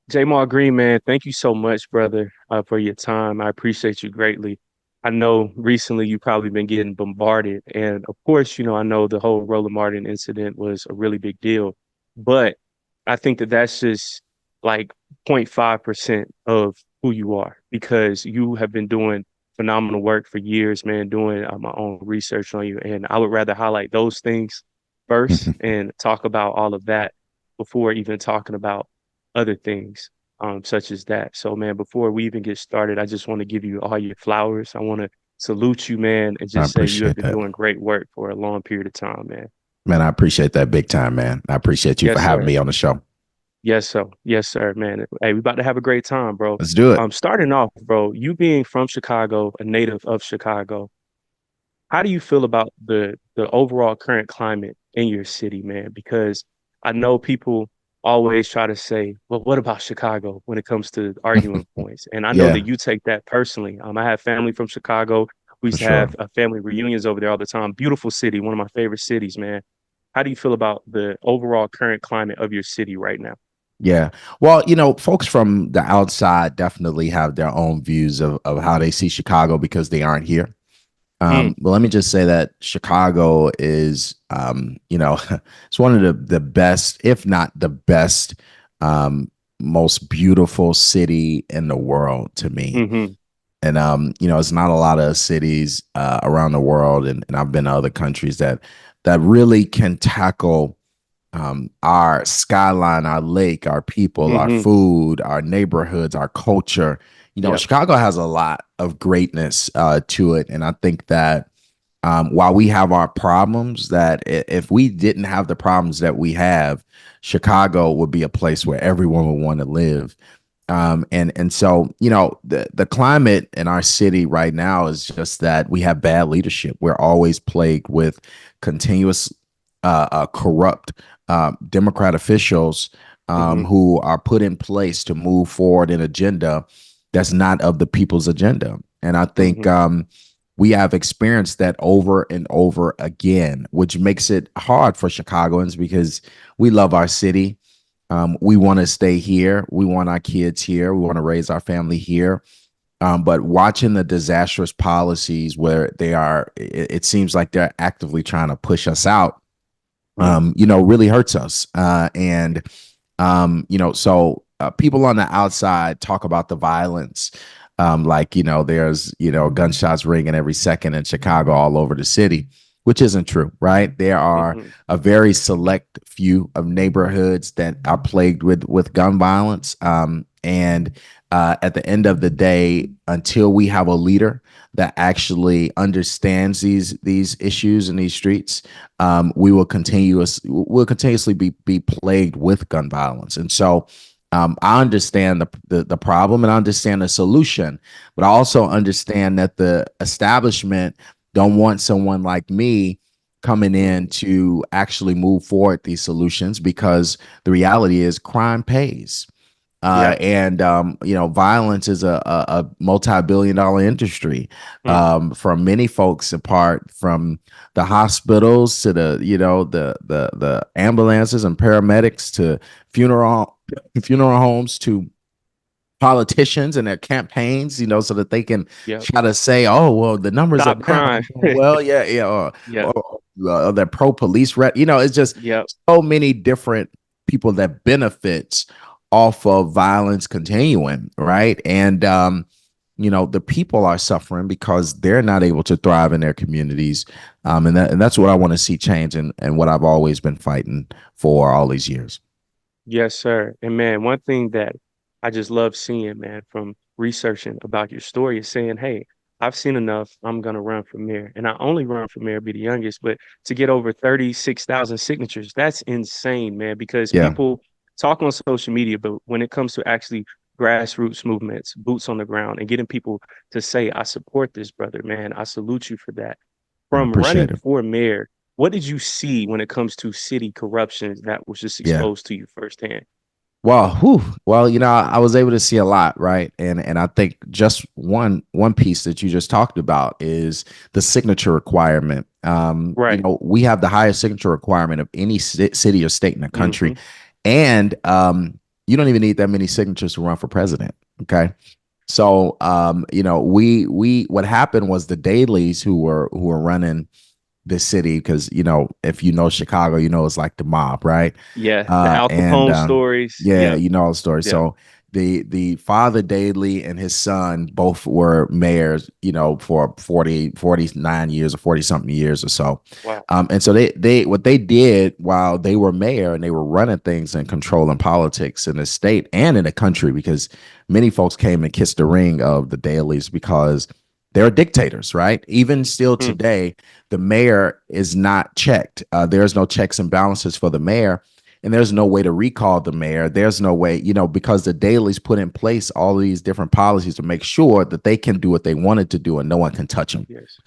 Jamal Green, man, thank you so much, brother, for your time. I appreciate you greatly. I know recently you've probably been getting bombarded. And of course, I know the whole Roland Martin incident was a really big deal. But I think that that's just like 0.5% of who you are because you have been doing phenomenal work for years, man, doing my own research on you. And I would rather highlight those things first and talk about all of that before even talking about other things such as that. So, man, before we even get started, I just want to give you all your flowers. I want to salute you, man, and I just say you have appreciate been that. doing great work for a long period of time, man. Man, I appreciate that big time, man. I appreciate you for Yes, having sir. me on the show. Yes, sir. Yes, sir, man. Hey, we about to have a great time, bro. Let's do it. Starting off, bro, you being from Chicago, a native of Chicago, how do you feel about the overall current climate in your city, man? Because I know people always try to say, well, what about Chicago when it comes to arguing points? And I know that Yeah, you take that personally. I have family from Chicago. We for used to sure. have family reunions over there all the time. Beautiful city, one of my favorite cities, man. How do you feel about the overall current climate of your city right now? Yeah. Well, folks from the outside definitely have their own views of how they see Chicago because they aren't here. Mm, But let me just say that Chicago is, it's one of the best, if not the best, most beautiful city in the world to me. hmm And it's not a lot of cities around the world, and I've been to other countries that really can tackle our skyline, our lake, our people, our hmm food, our neighborhoods, our culture. Yep. Chicago has a lot of greatness to it, and I think that while we have our problems, that if we didn't have the problems that we have, Chicago would be a place where everyone would want to live. And so the climate in our city right now is just that we have bad leadership. We're always plagued with continuous corrupt Democrat officials hmm who are put in place to move forward an agenda that's not of the people's agenda. And I think hmm we have experienced that over and over again, which makes it hard for Chicagoans because we love our city. We want to stay here. We want our kids here. We want to raise our family here. But watching the disastrous policies where it seems like they're actively trying to push us out, Yeah. really hurts us. So people on the outside talk about the violence. Like, there's, gunshots ringing every second in Chicago all over the city, which isn't true, right? There are hmm a very select few of neighborhoods that are plagued with gun violence. And at the end of the day, until we have a leader that actually understands these issues in these streets, we will continuously be plagued with gun violence. And so I understand the problem and I understand the solution, but I also understand that the establishment don't want someone like me coming in to actually move forward these solutions because the reality is crime pays. Yeah. And violence is a multi-billion-dollar industry. Mm. From many folks, apart from the hospitals to the ambulances and paramedics to funeral homes to politicians and their campaigns, so that they can Yep. try to say, oh, well, the numbers are Stop down. crime. Well, yeah, yeah, Yep. or they're pro police rep. It's just Yep. so many different people that benefits off of violence continuing, right? And the people are suffering because they're not able to thrive in their communities. And that's what I want to see change, and what I've always been fighting for all these years. Yes, sir. And man, one thing that I just love seeing, man, from researching about your story is saying, hey, I've seen enough. I'm gonna run for mayor. And I only run for mayor, be the youngest, but to get over 36,000 signatures, that's insane, man, because Yeah, people talk on social media, but when it comes to actually grassroots movements, boots on the ground, and getting people to say, I support this brother, man, I salute you for that. I From appreciate running it. for mayor, what did you see when it comes to city corruption that was just Yeah. exposed to you firsthand? Well, I was able to see a lot, right? And I think just one piece that you just talked about is the signature requirement. Right. We have the highest signature requirement of any city or state in the country, hmm and you don't even need that many signatures to run for president. Okay. So we what happened was the dailies who were running this city, because if you know Chicago, it's like the mob, right? Yeah, the Al And Capone stories. Yeah, Yep, you know the story. yep. So the father Daley and his son both were mayors, for 49 years or 40 something years or so. Wow. And so they what they did while they were mayor and they were running things and controlling politics in the state and in the country, because many folks came and kissed the ring of the Daleys because they're dictators, right? Even still Hmm. today, the mayor is not checked. There's no checks and balances for the mayor, and there's no way to recall the mayor. There's no way, because the dailies put in place all these different policies to make sure that they can do what they wanted to do and no one can touch them. Yes.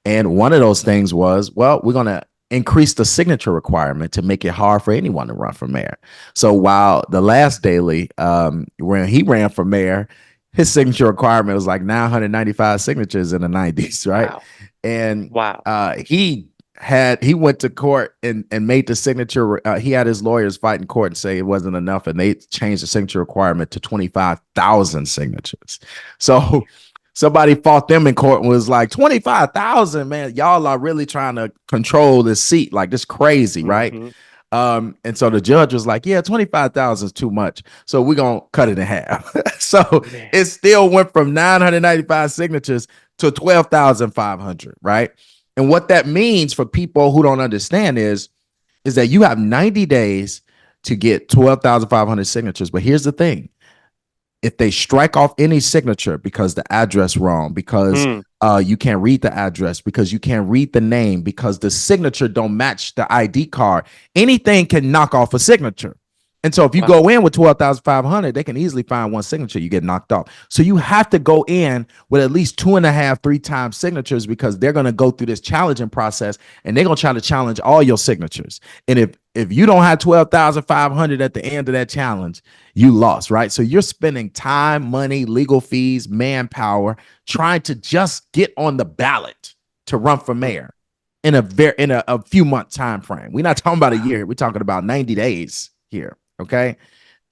And one of those things was, well, we're going to increase the signature requirement to make it hard for anyone to run for mayor. So while the last Daley, when he ran for mayor, his signature requirement was like 995 signatures in the 90s, right? Wow. And Wow. he went to court and made the signature. He had his lawyers fight in court and say it wasn't enough, and they changed the signature requirement to 25,000 signatures. So somebody fought them in court and was like, 25,000, man, y'all are really trying to control this seat. Like, this crazy, right? Hmm. And so the judge was like, yeah, 25,000 is too much. So we're going to cut it in half. So Man. it still went from 995 signatures to 12,500, right? And what that means for people who don't understand is that you have 90 days to get 12,500 signatures. But here's the thing: if they strike off any signature because the address wrong, because Hmm. you can't read the address, because you can't read the name, because the signature don't match the ID card, anything can knock off a signature. And so if you Wow. go in with 12,500, they can easily find one signature, you get knocked off. So you have to go in with at least 2.5, 3 times signatures, because they're going to go through this challenging process and they're going to try to challenge all your signatures. And if you don't have 12,500 at the end of that challenge, you lost, right? So you're spending time, money, legal fees, manpower, trying to just get on the ballot to run for Hmm. mayor in a few month time frame. We're not talking about a Wow. year. We're talking about 90 days here. Okay.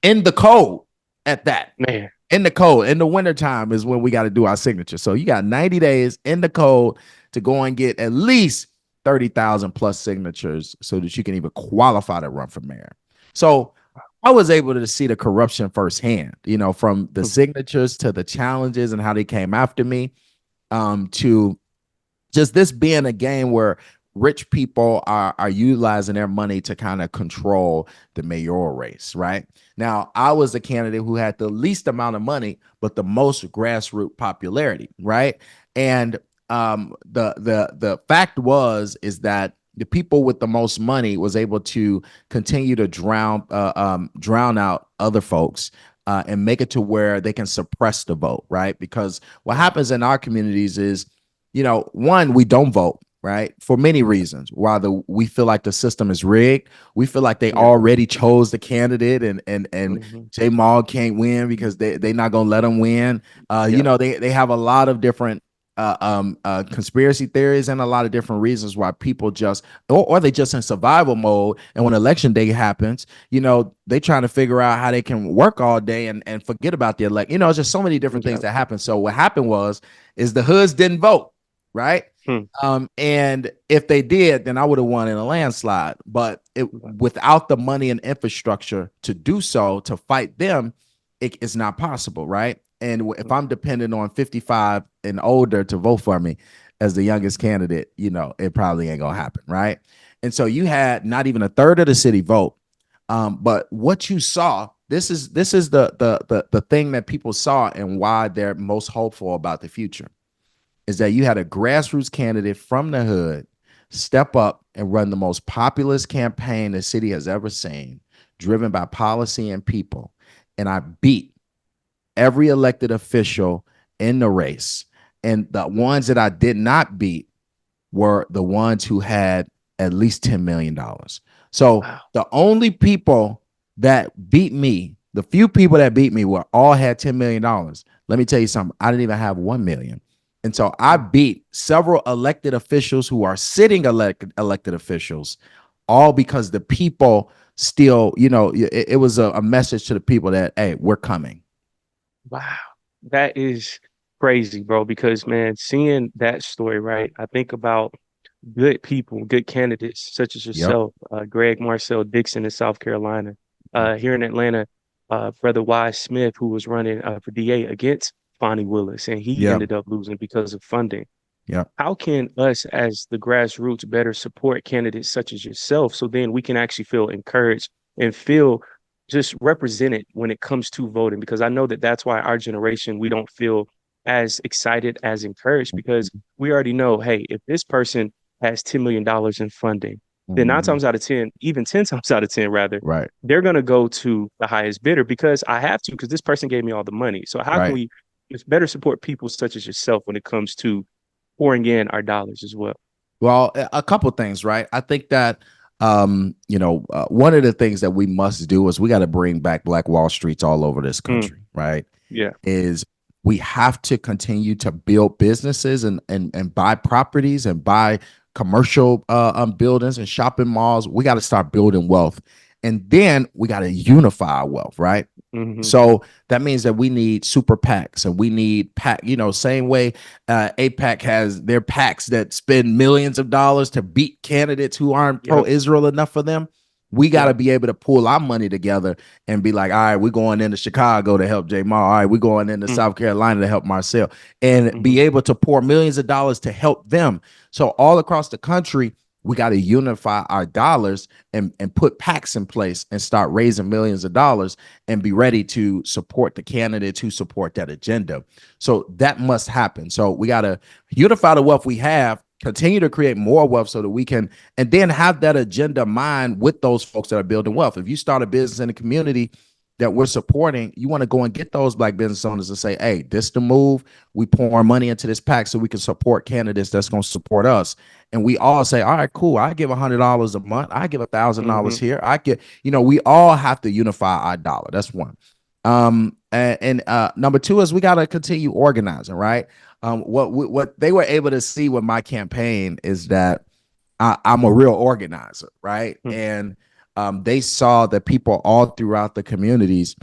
In the cold at that. Man. In the cold. In the wintertime is when we got to do our signature. So you got 90 days in the cold to go and get at least 30,000 plus signatures so that you can even qualify to run for mayor. So I was able to see the corruption firsthand, from the Hmm. signatures to the challenges and how they came after me, to just this being a game where rich people are utilizing their money to kind of control the mayoral race. Right now, I was the candidate who had the least amount of money but the most grassroots popularity. Right. And the fact is that the people with the most money was able to continue to drown out other folks, and make it to where they can suppress the vote. Right, because what Wow. happens in our communities is, one, we don't vote, right? For many reasons. While we feel like the system is rigged, we feel like they Yeah. already chose the candidate, and Hmm. J Maul can't win because they not gonna let him win. Yeah. They have a lot of different conspiracy theories and a lot of different reasons why people just, or they just in survival mode. And when election day happens, they trying to figure out how they can work all day and forget about the elect. It's just so many different things Yeah. that happen. So what happened is the hoods didn't vote, right? Hmm. And if they did, then I would have won in a landslide. But without the money and infrastructure to do so, to fight them, it's not possible, right? And if I'm dependent on 55 and older to vote for me as the youngest candidate, it probably ain't gonna happen, right? And so you had not even a third of the city vote. But what you saw, this is the thing that people saw and why they're most hopeful about the future, is that you had a grassroots candidate from the hood step up and run the most populist campaign the city has ever seen, driven by policy and people. And I beat every elected official in the race. And the ones that I did not beat were the ones who had at least $10 million. So Wow. the only people that beat me, the few people that beat me, were all had $10 million. Let me tell you something. I didn't even have 1 million. And so I beat several elected officials who are sitting elected officials all because the people still, it was a message to the people that, hey, we're coming. Wow. That is crazy, bro, because man, seeing that story, right? I think about good people, good candidates such as Yep. yourself, Greg Marcel Dixon in South Carolina, here in Atlanta, Brother Wise Smith, who was running for DA against Fonnie Willis, and he Yep. ended up losing because of funding. Yep. How can us as the grassroots better support candidates such as yourself so then we can actually feel encouraged and feel just represented when it comes to voting? Because I know that that's why our generation, we don't feel as excited, as encouraged, because we already know, hey, if this person has $10 million in funding, then nine Mhm. times out of 10, even 10 times out of 10, rather, Right. they're going to go to the highest bidder because I have to, because this person gave me all the money. So how can Right. we just better support people such as yourself when it comes to pouring in our dollars as well? Well, a couple things, right? I think that one of the things that we must do is we got to bring back Black Wall Streets all over this Mm, country, right? yeah. Is we have to continue to build businesses and buy properties and buy commercial buildings and shopping malls. We got to start building wealth, and then we got to unify our wealth, right? Hmm. So that means that we need super PACs and we need PAC, same way APAC has their PACs that spend millions of dollars to beat candidates who aren't Yep. pro-Israel enough for them. We got to Yep. be able to pull our money together and be like, all right, we're going into Chicago to help J. All right, we're going into Mm, South Carolina to help Marcel, and be hmm. able to pour millions of dollars to help them. So all across the country, we got to unify our dollars and put PACs in place and start raising millions of dollars and be ready to support the candidates who support that agenda. So that must happen. So we got to unify the wealth we have, continue to create more wealth so that we can, and then have that agenda mind with those folks that are building wealth. If you start a business in the community that we're supporting, you want to go and get those Black business owners and say, hey, this the move. We pour money into this PAC so we can support candidates that's going to support us. And we all say, all right, cool. I give $100 a month. I give $1,000 Hmm. here. I get, we all have to unify our dollar. That's one. And number two is we got to continue organizing, right? What they were able to see with my campaign is that I'm a real organizer, right? And they saw that people all throughout the communities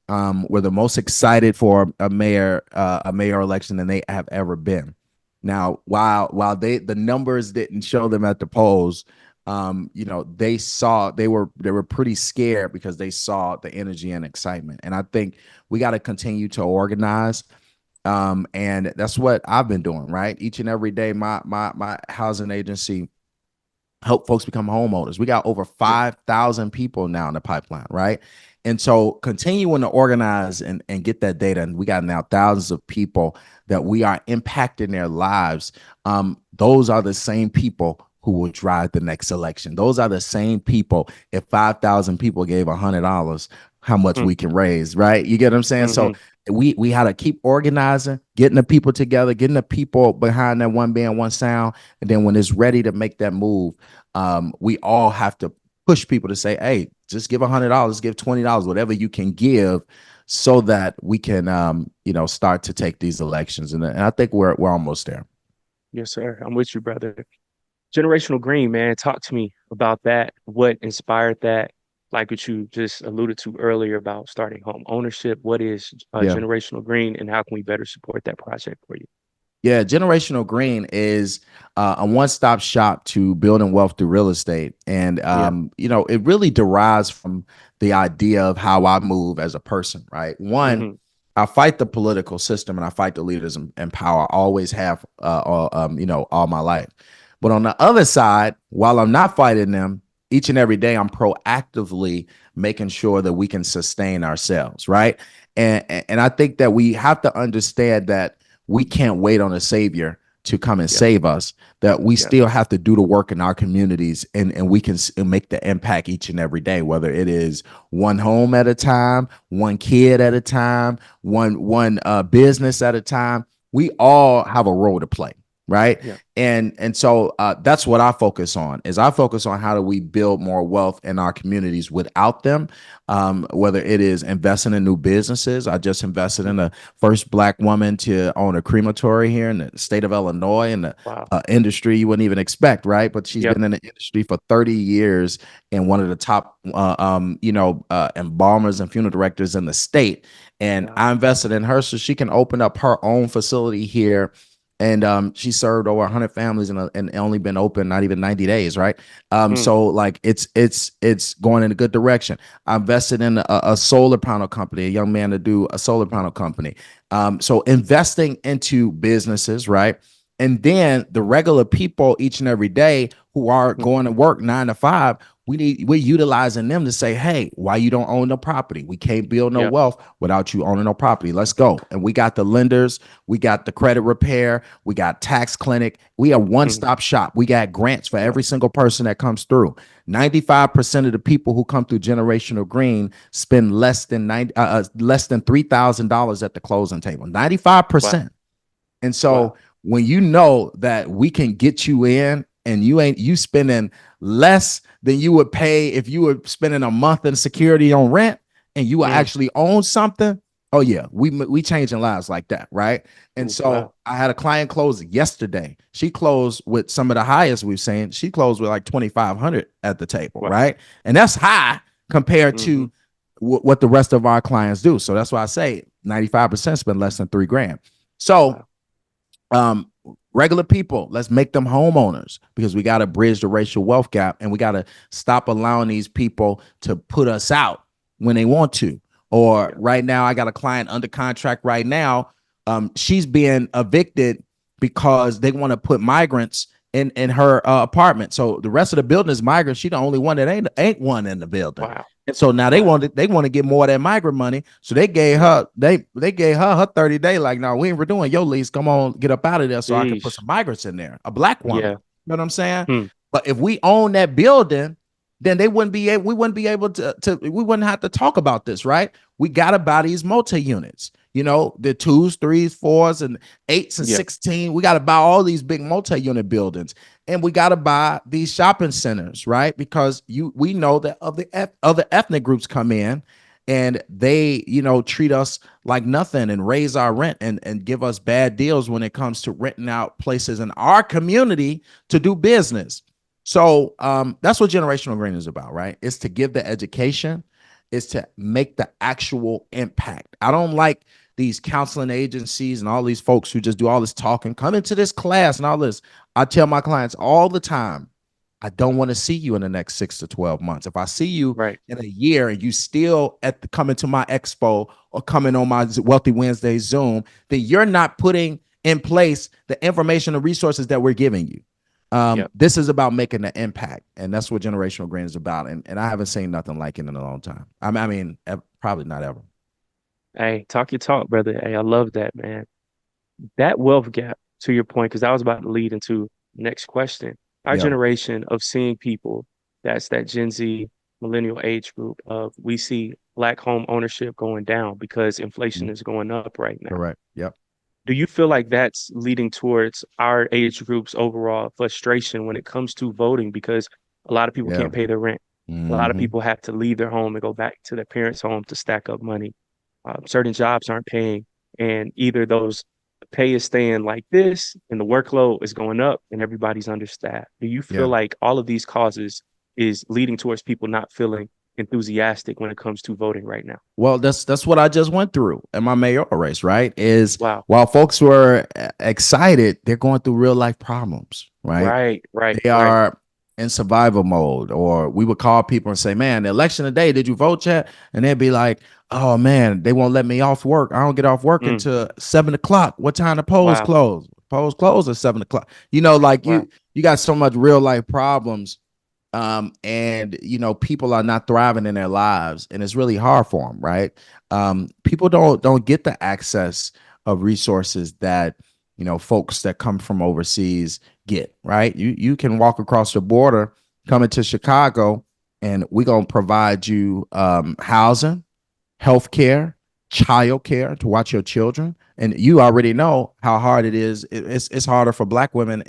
were the most excited for a mayor election than they have ever been. Now, while the numbers didn't show them at the polls, they were pretty scared because they saw the energy and excitement. And I think we got to continue to organize. And that's what I've been doing, right? Each and every day, my housing agency help folks become homeowners. We got over Yeah. 5,000 people now in the pipeline, right? And so continuing to organize and get that data, and we got now thousands of people that we are impacting their lives. Those are the same people who will drive the next election. Those are the same people. If 5,000 people gave $100, how much we can raise, right? You get what I'm saying? So Mm-hmm. we had to keep organizing, getting the people together, getting the people behind that one band, one sound, and then when it's ready to make that move, we all have to push people to say, hey, just give $100, give $20, whatever you can give, so that we can, start to take these elections. And I think we're almost there. Yes, sir. I'm with you, brother. Generational Green, man. Talk to me about that. What inspired that? Like what you just alluded to earlier about starting home ownership. What is Yeah. Generational Green, and how can we better support that project for you? Yeah, Generational Green is a one-stop shop to building wealth through real estate, and Yeah. it really derives from the idea of how I move as a person. Right, one, Mm-hmm. I fight the political system and I fight the leaders in power. I always have, all my life. But on the other side, while I'm not fighting them, each and every day I'm proactively making sure that we can sustain ourselves. Right, and I think that we have to understand that we can't wait on a savior to come and Yeah. save us, that we Yeah. still have to do the work in our communities, and we can make the impact each and every day, whether it is one home at a time, one kid at a time, one business at a time. We all have a role to play. right? Yeah. And so that's what I focus on. Is I focus on how do we build more wealth in our communities without them, whether it is investing in new businesses. I just invested Mm. in the first Black woman to own a crematory here in the state of Illinois, in the Wow. industry you wouldn't even expect, right? But she's Yep. been in the industry for 30 years and one of the top, embalmers and funeral directors in the state. And Wow. I invested in her so she can open up her own facility here. And she served over 100 families and only been open not even 90 days, right? Mm. So like it's going in a good direction. I invested in a solar panel company, a young man to do a solar panel company. So investing into businesses, right? And then the regular people each and every day who are Mm. going to work 9 to 5, we're utilizing them to say, hey, why you don't own no property? We can't build no Yep. wealth without you owning no property. Let's go. And we got the lenders, we got the credit repair, we got tax clinic. We are Mm. one-stop shop. We got grants for Yep. every single person that comes through. 95% of the people who come through Generational Green spend less than $3,000 at the closing table. Wow. 95%. And so Wow. when you know that we can get you in and you spending less than you would pay if you were spending a month in security on rent and you will Mm. actually own something. Oh yeah, we changing lives like that, right? And Ooh, so wow. I had a client close yesterday. She closed with some of the highest we've seen. She closed with like 2,500 at the table, Wow. right? And that's high compared Mm-hmm. to what the rest of our clients do. So that's why I say 95% spend less than 3 grand. So Wow. um regular people, let's make them homeowners because we got to bridge the racial wealth gap and we got to stop allowing these people to put us out when they want to. Or Yeah. right now I got a client under contract right now. She's being evicted because they want to put migrants in her apartment. So the rest of the building is migrants. She the only one that ain't one in the building. Wow. And so now Wow. they want to get more of that migrant money. So Yeah. they gave her 30 day, like, no, we ain't redoing your lease. Come on, get up out of there so I can put Sheesh. some migrants in there. A Black woman. Yeah. You know what I'm saying? Hmm. But if we own that building, then we wouldn't be able to we wouldn't have to talk about this, right? We gotta buy these multi-units. You know, the 2s, 3s, 4s, and 8s and Yeah. 16. We got to buy all these big multi-unit buildings, and we got to buy these shopping centers, right? Because we know that other ethnic groups come in, and they, treat us like nothing and raise our rent and give us bad deals when it comes to renting out places in our community to do business. So that's what generational green is about, right? It's to give the education, is to make the actual impact. I don't like these counseling agencies and all these folks who just do all this talking, come into this class and all this. I tell my clients all the time, I don't want to see you in the next 6 to 12 months. If I see you Right. in a year and you still coming to my expo or coming on my Wealthy Wednesday Zoom, then you're not putting in place the information and resources that we're giving you. Yep. This is about making an impact, and that's what generational green is about. And I haven't seen nothing like it in a long time. Probably not ever. Hey, talk your talk, brother. Hey, I love that, man. That wealth gap, to your point, because I was about to lead into next question. Our Yeah. generation of seeing people, that's that Gen Z millennial age group of we see Black home ownership going down because inflation Mhm. is going up right now. Correct. Yep. Do you feel like that's leading towards our age group's overall frustration when it comes to voting? Because a lot of people Yeah. can't pay their rent. A lot of Hmm. people have to leave their home and go back to their parents' home to stack up money. Certain jobs aren't paying, and either those pay is staying like this and the workload is going up and everybody's understaffed. Do you feel Yeah. like all of these causes is leading towards people not feeling enthusiastic when it comes to voting right now? Well, that's what I just went through in my mayoral race, right? Is Wow. while folks were excited, they're going through real life problems, right? Right, right, They right. are in survival mode. Or we would call people and say, man, the election today, did you vote yet? And they'd be like, oh man, they won't let me off work. I don't get off work Mm, until 7 o'clock. What time the polls wow, close? Polls close at 7 o'clock. Like wow. you got so much real life problems. And people are not thriving in their lives, and it's really hard for them, right? People don't get the access of resources that folks that come from overseas get, right? You can walk across the border coming to Chicago, and we're gonna provide you housing, health care, child care to watch your children, And you already know how hard it is. It's harder for Black women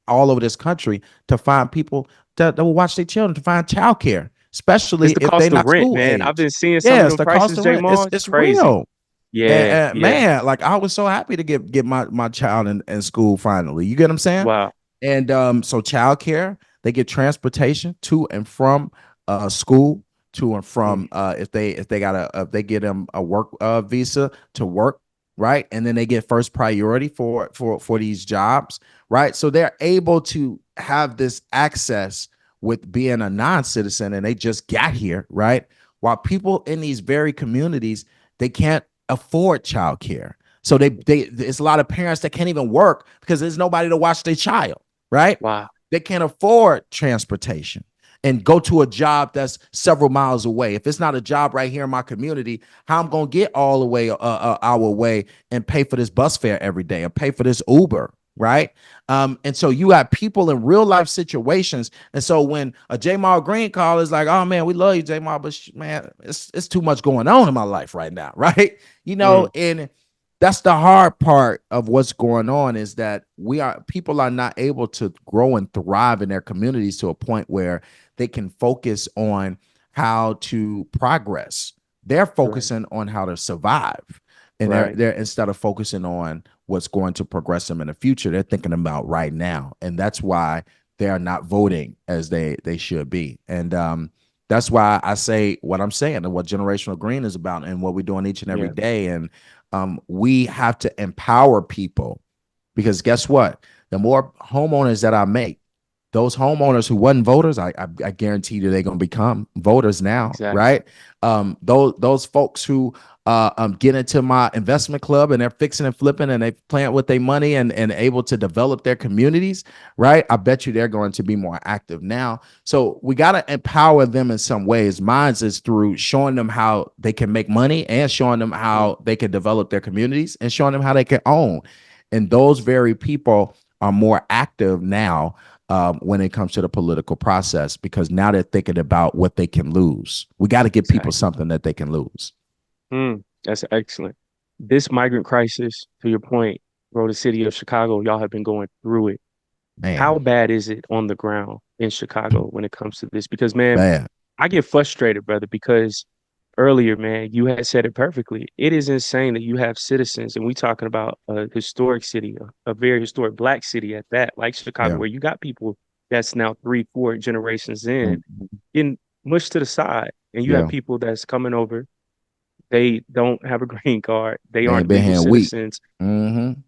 all over this country to find people that will watch their children, to find childcare, especially It's the if they're cost of not rent, school man. I've age. been seeing some of Yeah, it's them the cost prices, of J rent. It's It's crazy. real. Yeah, yeah. Man, like I was so happy to get my child in school finally. You get what I'm saying? Wow. And so childcare, they get transportation to and from school, to and Mm, from if they got if they get them a work visa to work, right? And then they get first priority for these jobs, right? So they're able to have this access with being a non-citizen and they just got here, right? While people in these very communities, they can't afford childcare. So it's a lot of parents that can't even work because there's nobody to watch their child, right? wow. They can't afford transportation and go to a job that's several miles away. If it's not a job right here in my community, how I'm gonna get all the way our way and pay for this bus fare every day and pay for this Uber, right? And so you got people in real life situations. And so when a J Mal Green call is like, oh man, we love you, J Mal, but man, it's too much going on in my life right now, right? Mm, And that's the hard part of what's going on is that people are not able to grow and thrive in their communities to a point where they can focus on how to progress. They're right, focusing on how to survive, and right. they're instead of focusing on what's going to progress them in the future, they're thinking about right now, and that's why they are not voting as they should be. And that's why I say what I'm saying and what generational green is about and what we're doing each and every Yeah, day. And we have to empower people because guess what? The more homeowners that I make, those homeowners who wasn't voters, I guarantee you they're gonna become voters now, exactly. right? Those folks who get into my investment club and they're fixing and flipping and they plant with their money and able to develop their communities, right? I bet you they're going to be more active now. So we got to empower them in some ways. Mine is through showing them how they can make money and showing them Mm, how they can develop their communities and showing them how they can own. And those very people are more active now when it comes to the political process because now they're thinking about what they can lose. We got to give people exactly. something that they can lose. That's excellent. This migrant crisis, to your point, bro, the city of Chicago, y'all have been going through it. How Man, bad is it on the ground in Chicago when it comes to this? Because, man, bad. I get frustrated, brother, because earlier, man, you had said it perfectly. It is insane that you have citizens, and we talking about a historic city, a very historic black city at that, like Chicago, Yeah. where you got people that's now three, four generations in, Mhm. getting mushed to the side, and you have Yeah. people that's coming over. They don't have a green card. They They ain't aren't been legal here in a week. citizens, Mm-hmm.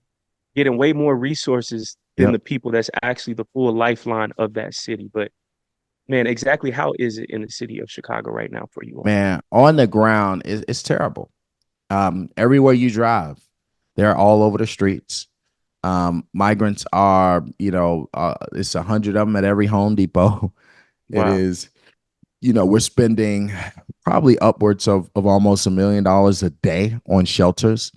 getting way more resources than Yep. the people that's actually the full lifeline of that city. But man, exactly how is it in the city of Chicago right now for you all? Man, on the ground, it's terrible. Everywhere you drive, they're all over the streets. Migrants are, it's 100 of them at every Home Depot. It Wow. is, we're spending probably upwards of almost $1 million a day on shelters.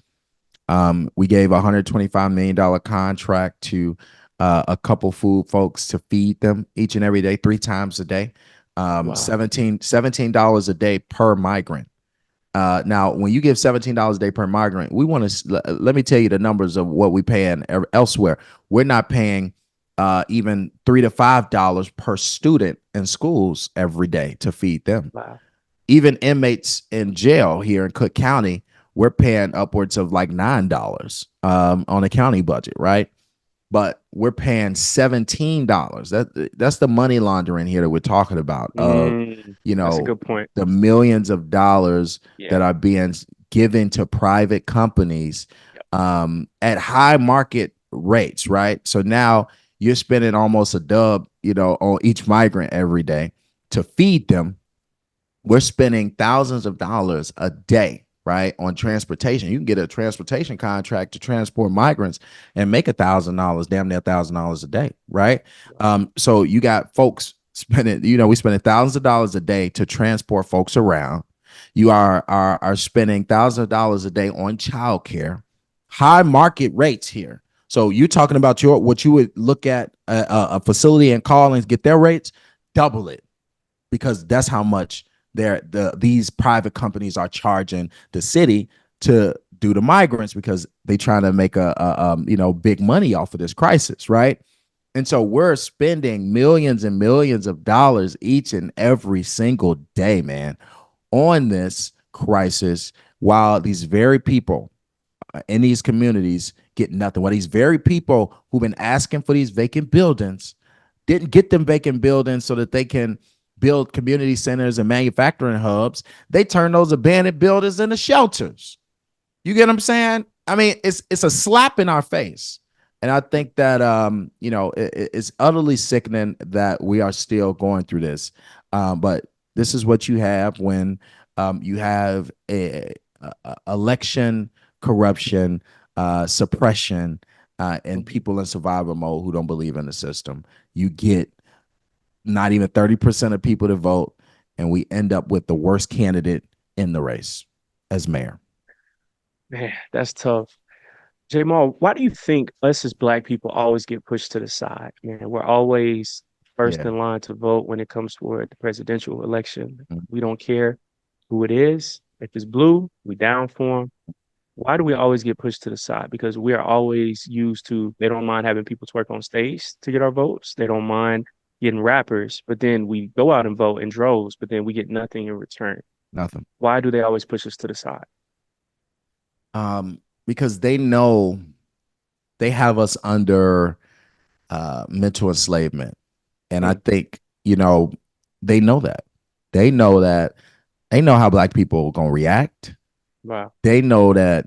We gave $125 million contract to a couple food folks to feed them each and every day, 3 times a day. Wow. $17 a day per migrant. Now, when you give $17 a day per migrant, we want to let me tell you the numbers of what we pay elsewhere. We're not paying even $3 to $5 per student in schools every day to feed them. Wow. Even inmates in jail here in Cook County, we're paying upwards of like $9 on a county budget, right? But we're paying $17. That's the money laundering here that we're talking about of, you That's a know, good point. the millions of dollars Yeah. that are being given to private companies Yep. at high market rates, right? So now you're spending almost a dub, on each migrant every day to feed them. We're spending thousands of dollars a day, right, on transportation. You can get a transportation contract to transport migrants and make $1,000, damn near $1,000 a day, right? Wow. So you got folks spending, we spending thousands of dollars a day to transport folks around. You are spending thousands of dollars a day on childcare, high market rates here. So you're talking about what you would look at a facility and call and get their rates, double it because that's how much these private companies are charging the city to due to migrants because they trying to make big money off of this crisis, right? And so we're spending millions and millions of dollars each and every single day, man, on this crisis, while these very people in these communities get nothing. While these very people who've been asking for these vacant buildings didn't get them vacant buildings so that they can build community centers and manufacturing hubs, they turn those abandoned buildings into shelters. You get what I'm saying? I mean, it's a slap in our face. And I think that it's utterly sickening that we are still going through this. But this is what you have when you have election corruption, suppression, and people in survival mode who don't believe in the system. You get not even 30% of people to vote, and we end up with the worst candidate in the race as mayor. Man, that's tough. Jamal, why do you think us as Black people always get pushed to the side? Man, we're always first Yeah. in line to vote when it comes toward the presidential election. Mm. We don't care who it is. If it's blue, we down for them. Why do we always get pushed to the side? Because we are always used to, they don't mind having people twerk on stage to get our votes. They don't mind getting rappers, but then we go out and vote in droves, but then we get nothing in return. Nothing. Why do they always push us to the side? Because they know they have us under mental enslavement. And I Mm, think, they know that. They know that. They know how Black people are going to react. wow. They know that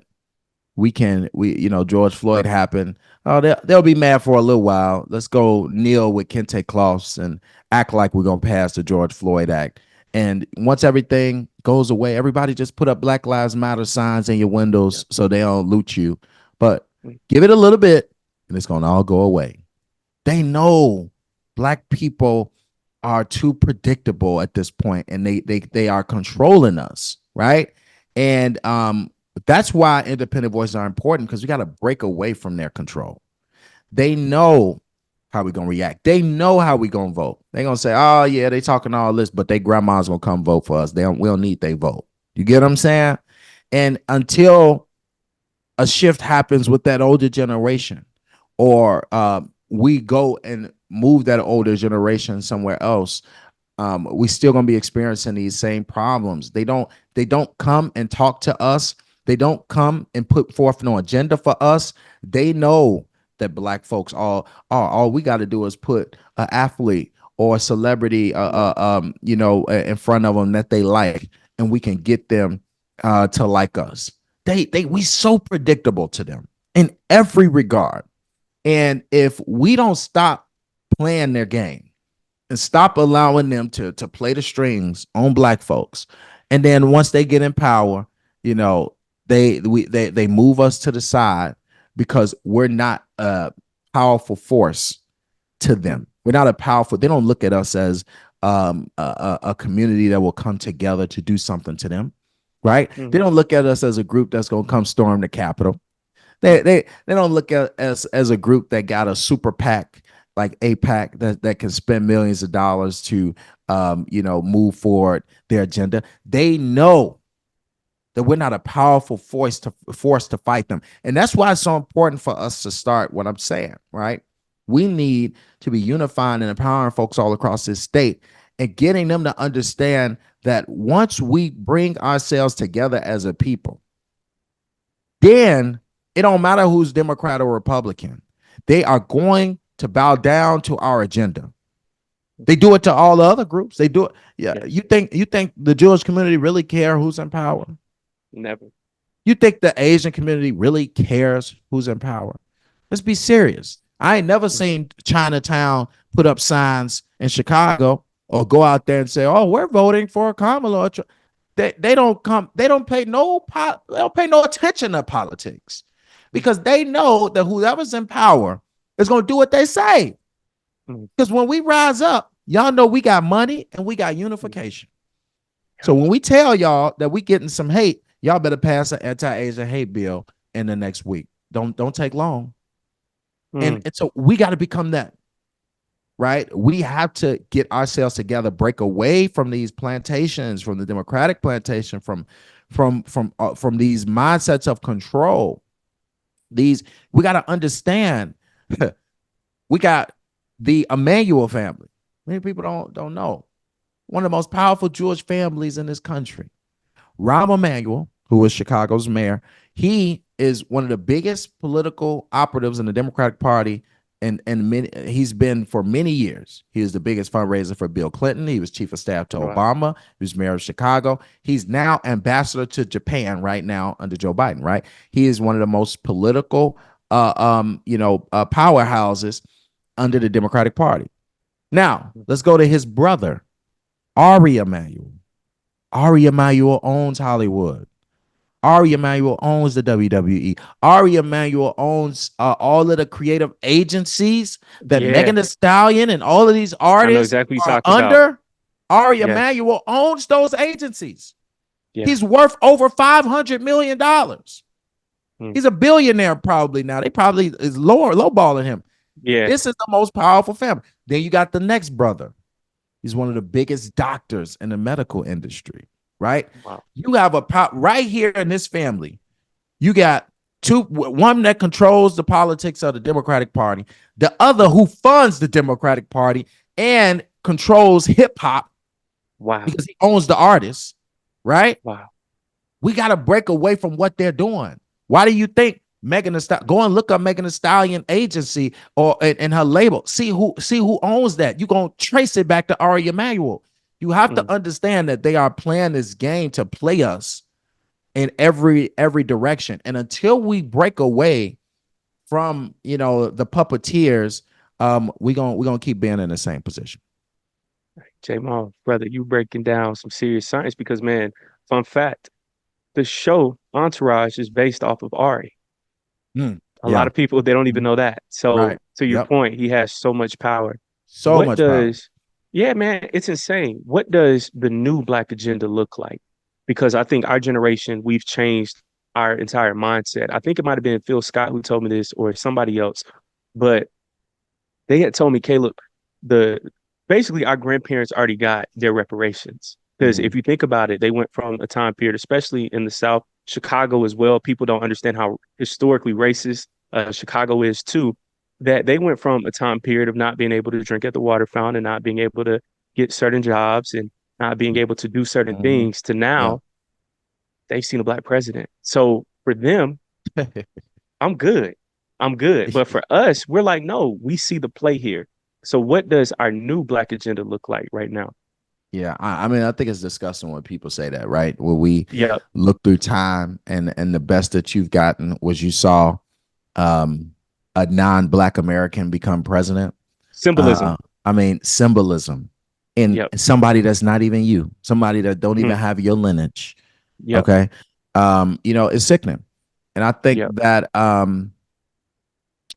George Floyd happened. Oh, they'll be mad for a little while. Let's go kneel with Kente Cloths and act like we're going to pass the George Floyd Act. And once everything goes away, everybody just put up Black Lives Matter signs in your Yeah. windows so they don't loot you. But Mm, give it a little bit and it's going to all go away. They know Black people are too predictable at this point, and they are controlling us, right? And that's why independent voices are important, because we got to break away from their control. They know how we gonna react. They know how we gonna vote. They gonna say, "Oh yeah, they talking all this, but they grandma's gonna come vote for us. We don't need they vote." You get what I'm saying? And until a shift happens with that older generation, or we go and move that older generation somewhere else, we still gonna be experiencing these same problems. They don't come and talk to us. They don't come and put forth no agenda for us. They know that Black folks all we got to do is put an athlete or a celebrity in front of them that they like, and we can get them to like us. We so predictable to them in every regard. And if we don't stop playing their game and stop allowing them to play the strings on Black folks, and then once they get in power, they move us to the side because we're not a powerful force to mm, them. We're not a powerful. They don't look at us as a community that will come together to do something to them, right? They mhm, don't look at us as a group that's going to come storm the Capitol. They mm, they they don't look at us as a group that got a super PAC like APAC that can spend millions of dollars to move forward their agenda. They know that we're not a powerful force to fight them. And that's why it's so important for us to start what I'm saying, right? We need to be unifying and empowering folks all across this state and getting them to understand that once we bring ourselves together as a people, then it don't matter who's Democrat or Republican. They are going to bow down to our agenda. They do it to all the other groups. They do it. Yeah. yes, You think the Jewish community really care who's in power? never. You think the Asian community really cares who's in power? Let's be serious. I ain't never Mm, seen Chinatown put up signs in Chicago or go out there and say, "Oh, we're voting for Kamala." They don't come. They don't pay they don't pay no attention to politics mm, because they know that whoever's in power is going to do what they say. mm, Because when we rise up, y'all know we got money and we got mm, unification. yeah, So when we tell y'all that we getting some hate, y'all better pass an anti-Asian hate bill in the next week. Don't take long. mm, And so we got to become that, right? We have to get ourselves together, break away from these plantations, from the Democratic plantation, from these mindsets of control. These we got to understand. We got the Emanuel family. Many people don't know. One of the most powerful Jewish families in this country. Rahm Emanuel, who was Chicago's mayor, he is one of the biggest political operatives in the Democratic Party, and he's been for many years. He is the biggest fundraiser for Bill Clinton. He was chief of staff to Wow. Obama. He was mayor of Chicago. He's now ambassador to Japan right now under Joe Biden. Right, he is one of the most political, powerhouses under the Democratic Party. Now let's go to his brother, Ari Emanuel. Ari Emanuel owns Hollywood. Ari Emanuel owns the WWE. Ari Emanuel owns all of the creative agencies that Yeah, Megan Thee Stallion and all of these I know artists exactly what you're are talking about. under. Ari Yes. Emanuel owns those agencies. Yeah. He's worth over $500 million. Mm. He's a billionaire probably now. They probably is lowballing him. Yeah. This is the most powerful family. Then you got the next brother. He's one of the biggest doctors in the medical industry, right? Wow. You have right here in this family. You got one that controls the politics of the Democratic Party, the other who funds the Democratic Party and controls hip hop Wow. because he owns the artists, right? Wow. We got to break away from what they're doing. Why do you think Megan Thee Stallion? Go and look up Megan Thee Stallion agency or and her label. See who owns that. You're gonna trace it back to Ari Emanuel. You have to understand that they are playing this game to play us in every direction. And until we break away from the puppeteers, we're gonna keep being in the same position. J Mal, brother, you breaking down some serious science because, man, fun fact, the show Entourage is based off of Ari. A lot Yeah. of people, they don't even know that. Right. So to your Yep. point, he has so much power. So What much power. does, yeah, man, it's insane. What does the new Black agenda look like? Because I think our generation, we've changed our entire mindset. I think it might have been Phil Scott who told me this or somebody else, but they had told me, Caleb, the basically our grandparents already got their reparations. Because if you think about it, they went from a time period, especially in the South, Chicago as well. People don't understand how historically racist Chicago is too. That they went from a time period of not being able to drink at the water fountain and not being able to get certain jobs and not being able to do certain Mhm. things to Yeah. now they've seen a Black president. So for them, I'm good. I'm good. But for us, we're like, no, we see the play here. So what does our new Black agenda look like right now? Yeah, I mean, I think it's disgusting when people say that, right? Where we Yeah. look through time and the best that you've gotten was you saw a non-Black American become president. Symbolism. I mean, symbolism in Yep. somebody that's not even you, somebody that don't even Mhm. have your lineage. Yep. Okay, it's sickening, and I think Yep. that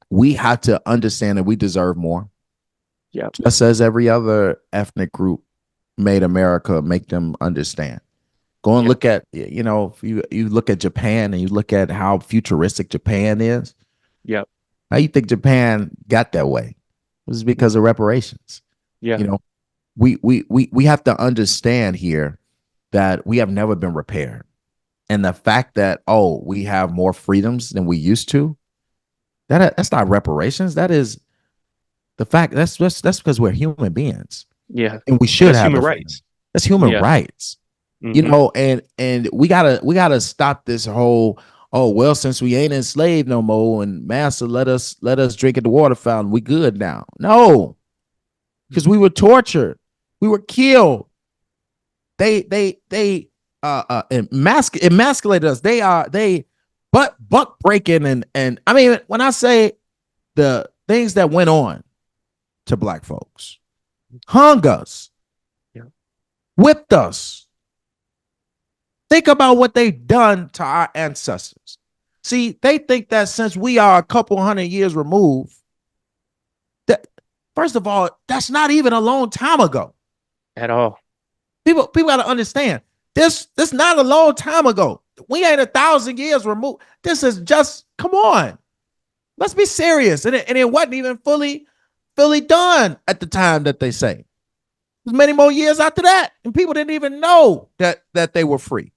we have to understand that we deserve more, Yep. just as every other ethnic group made America make them understand. Go and Yep. look at, if you look at Japan and you look at how futuristic Japan is, Yep. how you think Japan got that way? It was because of reparations. Yeah. You know, we have to understand here that we have never been repaired. And the fact that, we have more freedoms than we used to, that's not reparations. That is the fact. That's because we're human beings Yeah. and we And should that's have human the freedom. rights. That's human Yeah. rights. Hmm. And we gotta stop this whole, well, since we ain't enslaved no more and master let us drink at the water fountain, we good now. No, because we were tortured, we were killed. They emasculated us. They buck breaking and I mean, when I say the things that went on to Black folks, hung us, Yeah. whipped us. Think about what they've done to our ancestors. See, they think that since we are a couple hundred years removed, that first of all, that's not even a long time ago. At all. People got to understand this not a long time ago. We ain't 1,000 years removed. This is just, come on. Let's be serious. And it wasn't even fully done at the time that they say. There's many more years after that, and people didn't even know that they were free.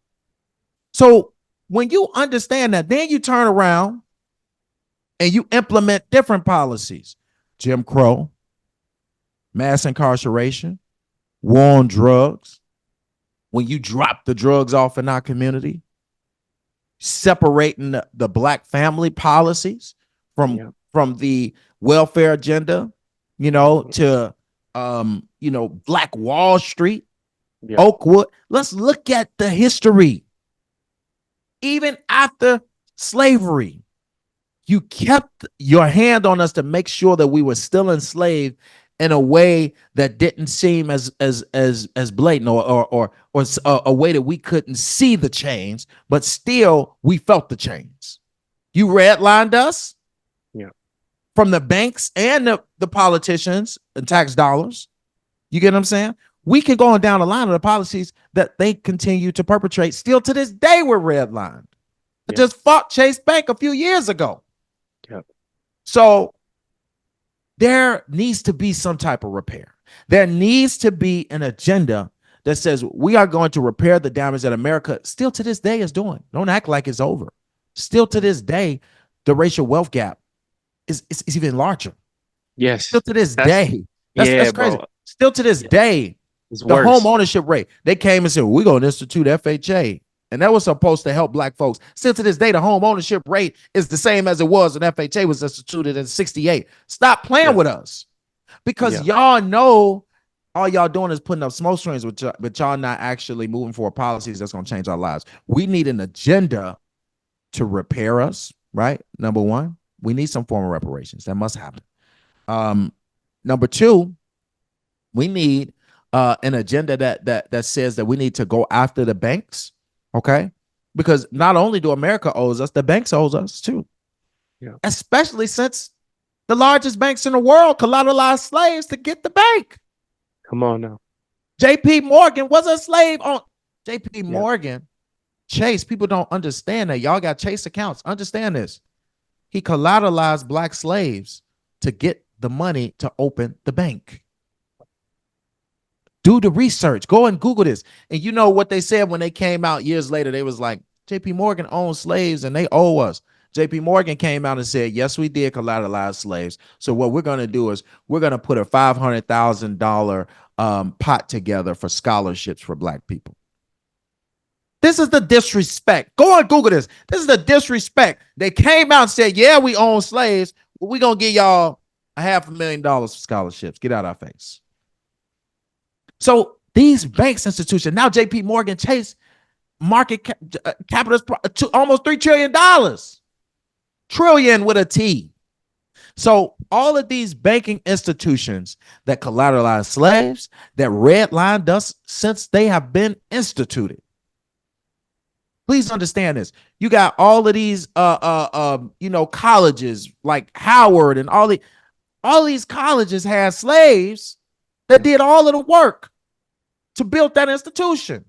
So when you understand that, then you turn around and you implement different policies. Jim Crow, mass incarceration, war on drugs. When you drop the drugs off in our community, separating the black family policies from Yeah. from the welfare agenda, to Black Wall Street, Yeah. Oakwood. Let's look at the history. Even after slavery, you kept your hand on us to make sure that we were still enslaved in a way that didn't seem as blatant, or a way that we couldn't see the chains, but still we felt the chains. You redlined us Yeah. from the banks and the politicians and tax dollars. You get what I'm saying? We can go on down the line of the policies that they continue to perpetrate. Still to this day, we're redlined. I Yeah. just fought Chase Bank a few years ago. Yeah. So there needs to be some type of repair. There needs to be an agenda that says we are going to repair the damage that America still to this day is doing. Don't act like it's over. Still to this day, the racial wealth gap is even larger. Yes. Still to this That's day. yeah, That's crazy. bro. Still to this Yeah. day, It's the home worse. ownership rate, they came and said, well, we're going to institute FHA. And that was supposed to help black folks. Still to this day, the home ownership rate is the same as it was when FHA was instituted in 68. Stop playing Yeah. with us, because Yeah. y'all know all y'all doing is putting up smoke screens, but y'all not actually moving forward policies that's going to change our lives. We need an agenda to repair us, right? Number one, we need some form of reparations. That must happen. Number two, we need an agenda that says that we need to go after the banks, okay? Because not only do America owes us, the banks owes us too. Yeah. Especially since the largest banks in the world collateralized slaves to get the bank. Come on now. J.P. Morgan was a slave on J.P. Yeah. Morgan. Chase, people don't understand that. Y'all got Chase accounts. Understand this. He collateralized black slaves to get the money to open the bank. Do the research. Go and Google this. And you know what they said when they came out years later? They was like, J.P. Morgan owned slaves and they owe us. J.P. Morgan came out and said, yes, we did collateralize slaves. So what we're going to do is we're going to put a $500,000 pot together for scholarships for black people. This is the disrespect. Go and Google this. This is the disrespect. They came out and said, yeah, we own slaves. But we're going to give y'all $500,000 for scholarships. Get out of our face. So these banks institutions, now JP Morgan Chase market capital is almost $3 trillion. Trillion with a T. So all of these banking institutions that collateralize slaves, that redlined us since they have been instituted. Please understand this. You got all of these colleges like Howard and all these colleges had slaves that did all of the work to build that institution.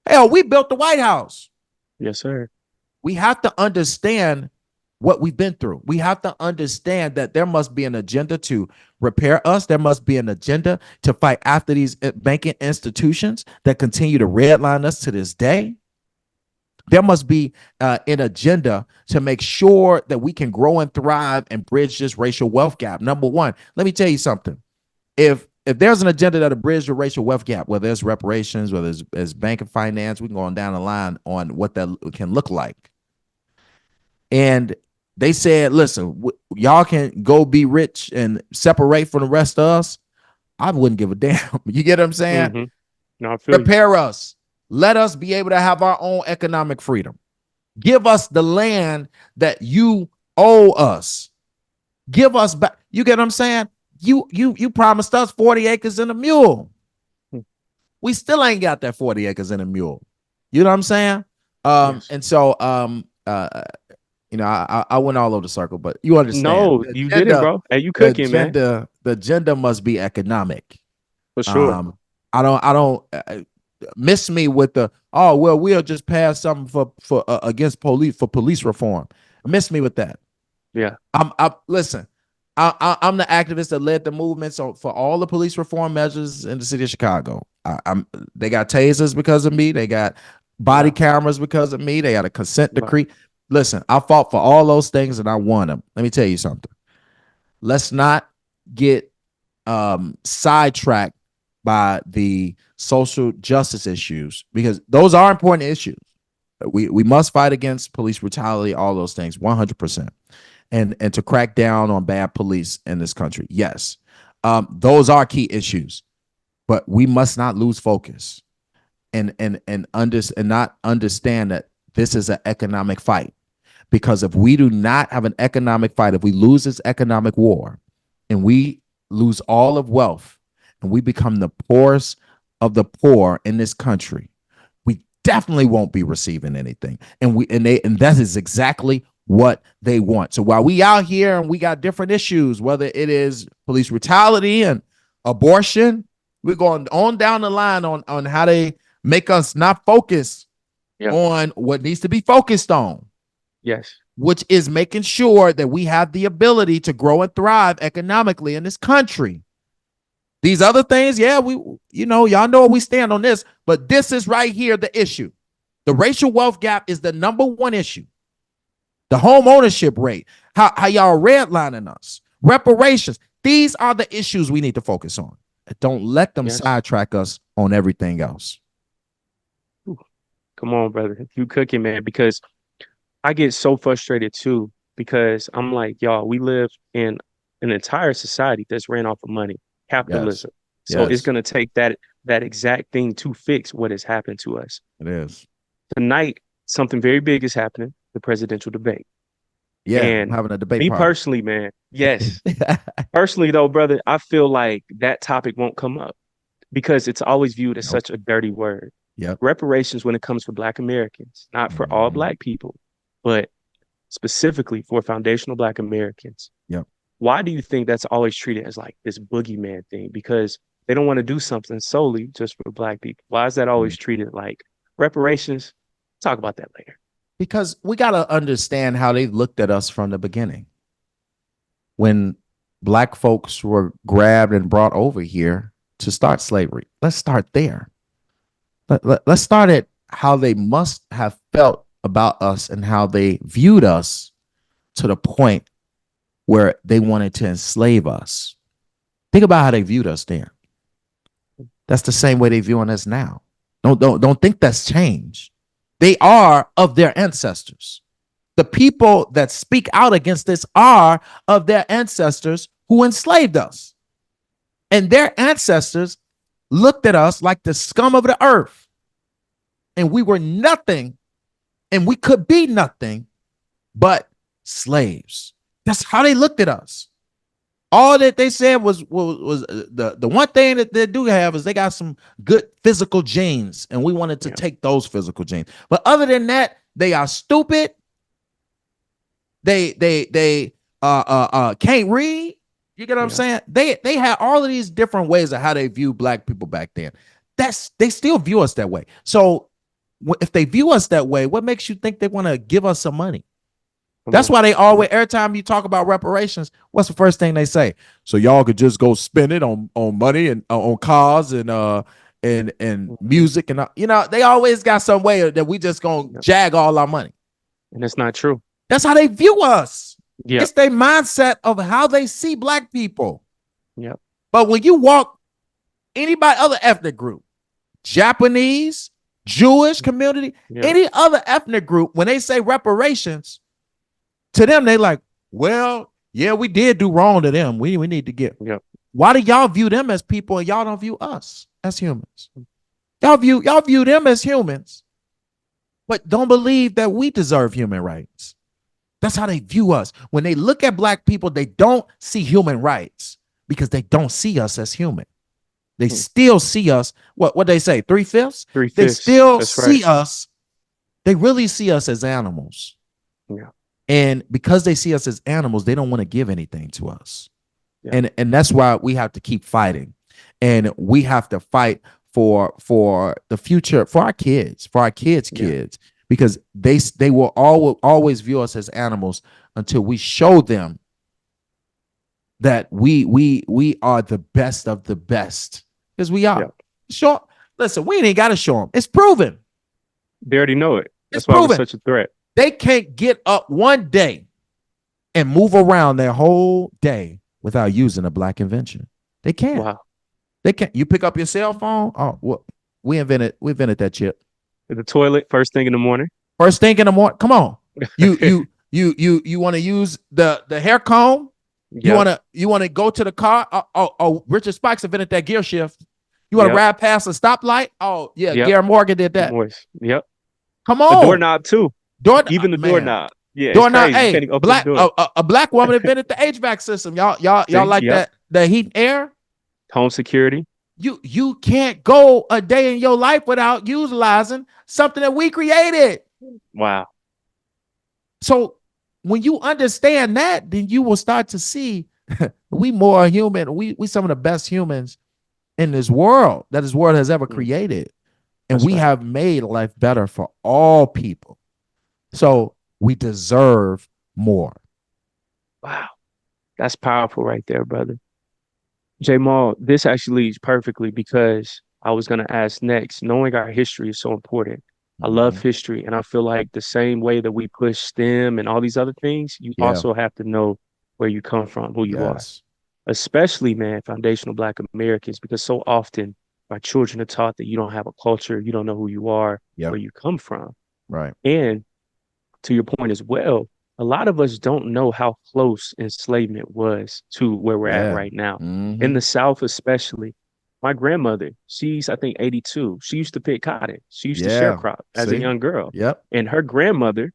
Hell, we built the White House. Yes, sir. We have to understand what we've been through. We have to understand that there must be an agenda to repair us. There must be an agenda to fight after these banking institutions that continue to redline us to this day. There must be an agenda to make sure that we can grow and thrive and bridge this racial wealth gap. Number one, let me tell you something. If there's an agenda that'll bridge the racial wealth gap, whether it's reparations, whether it's bank and finance, we can go on down the line on what that can look like. And they said, listen, y'all can go be rich and separate from the rest of us. I wouldn't give a damn. You get what I'm saying? Mm-hmm. No, I feel Prepare us. Let us be able to have our own economic freedom. Give us the land that you owe us. Give us back. You get what I'm saying? You promised us 40 acres and a mule. We still ain't got that 40 acres and a mule. You know what I'm saying? Yes. And so I went all over the circle, but you understand. No, you did it, bro. Hey, you cooking, man. The agenda must be economic. For sure. I don't miss me with the, oh, well, we'll just pass something for against police reform. Miss me with that. Yeah. Listen, I'm the activist that led the movement. So for all the police reform measures in the city of Chicago, they got tasers because of me. They got body Yeah. cameras because of me. They had a consent Right. decree. Listen, I fought for all those things and I won them. Let me tell you something. Let's not get sidetracked by the social justice issues because those are important issues. We must fight against police brutality, all those things, 100%, and to crack down on bad police in this country. Yes, those are key issues, but we must not lose focus and not understand that this is an economic fight. Because if we do not have an economic fight, if we lose this economic war, and we lose all of wealth, and we become the poorest of the poor in this country, we definitely won't be receiving anything. And that is exactly what they want. So while we out here and we got different issues, whether it is police brutality and abortion, we're going on down the line on how they make us not focus Yeah. on what needs to be focused on, Yes. which is making sure that we have the ability to grow and thrive economically in this country. These other things, yeah, y'all know where we stand on this, but this is right here the issue. The racial wealth gap is the number one issue. The home ownership rate, how y'all redlining us, reparations. These are the issues we need to focus on. Don't let them Yes. sidetrack us on everything else. Ooh, come on, brother. You cooking, man, because I get so frustrated too, because I'm like, y'all, we live in an entire society that's ran off of money, Yes, capitalism. So it's yes, gonna take that exact thing to fix what has happened to us. it is. Tonight, something very big is happening, the presidential debate. Yeah, I'm And having a debate me party. personally, man, yes. Personally though, brother, I feel like that topic won't come up because it's always viewed as Nope. such a dirty word. Yep. Reparations when it comes for Black Americans, not for all Mhm. Black people, but specifically for foundational Black Americans. Yep. Why do you think that's always treated as like this boogeyman thing? Because they don't want to do something solely just for Black people. Why is that Mm. always treated like reparations? Talk about that later. Because we got to understand how they looked at us from the beginning. When Black folks were grabbed and brought over here to start slavery, let's start there. Let's start at how they must have felt about us and how they viewed us to the point where they wanted to enslave us. Think about how they viewed us then. That's the same way they viewing us now. Don't think that's changed. They are of their ancestors. The people that speak out against this are of their ancestors who enslaved us. And their ancestors looked at us like the scum of the earth. And we were nothing, and we could be nothing but slaves. That's how they looked at us. All that they said was the one thing that they do have is they got some good physical genes, and we wanted to Yeah. take those physical genes. But other than that, they are stupid. They can't read. You get what I'm Yeah. saying? They had all of these different ways of how they view Black people back then. They still view us that way. So if they view us that way, what makes you think they want to give us some money? Come That's on. why they always, every time you talk about reparations, what's the first thing they say? So y'all could just go spend it on money and on cars and Mhm. music and they always got some way that we just gonna Yep. jag all our money. And it's not true. That's how they view us. Yep. It's their mindset of how they see Black people. Yep. But when you walk anybody other ethnic group, Japanese, Jewish community, Yep. any other ethnic group, when they say reparations, to them, they like, well, yeah, we did do wrong to them. We need to get. Yep. Why do y'all view them as people and y'all don't view us as humans? Y'all view them as humans, but don't believe that we deserve human rights. That's how they view us. When they look at Black people, they don't see human rights because they don't see us as human. They Hmm. still see us, what they say, 3/5? Three They fifths. still That's right. see us, they really see us as animals. Yeah. And because they see us as animals, they don't want to give anything to us. Yeah. And that's why we have to keep fighting. And we have to fight for the future, for our kids, Yeah. kids, because they will always view us as animals until we show them that we are the best of the best. Because we are. Yeah. Sure. Listen, we ain't got to show them. It's proven. They already know it. It's That's why it was proven. such a threat. They can't get up one day and move around their whole day without using a black invention. They can't. Wow. They can't. You pick up your cell phone. Oh, well, we invented that chip. The toilet first thing in the morning. First thing in the morning. Come on. You want to use the hair comb? Yep. You want to go to the car? Oh, Richard Spikes invented that gear shift. You want to Yep. ride past a stoplight? Oh, yeah, Yep. Gary Morgan did that. Moist. Yep. Come The on. doorknob too. Door Even the man. doorknob. Yeah, it's Doorknob. crazy. You can't Hey, even open the door. a black woman invented the HVAC system. Y'all See? like Yep. that the heat and air? Home security. You can't go a day in your life without utilizing something that we created. Wow. So when you understand that, then you will start to see we more human. We some of the best humans in this world that this world has ever created. And That's we right. have made life better for all people. So we deserve more. Wow. That's powerful right there, brother. Jamal, this actually leads perfectly because I was going to ask next. Knowing our history is so important. I love Mhm. history, and I feel like the same way that we push STEM and all these other things, you Yeah. also have to know where you come from, who you are, Yes. especially, man, foundational Black Americans, because so often our children are taught that you don't have a culture, you don't know who you are, Yep. where you come from. Right. And to your point as well, a lot of us don't know how close enslavement was to where we're at Yeah. right now. In Mm-hmm. the South, especially, my grandmother, she's, I think, 82. She used to pick cotton. She used to Yeah. sharecrop as a See? young girl. Yep. And her grandmother's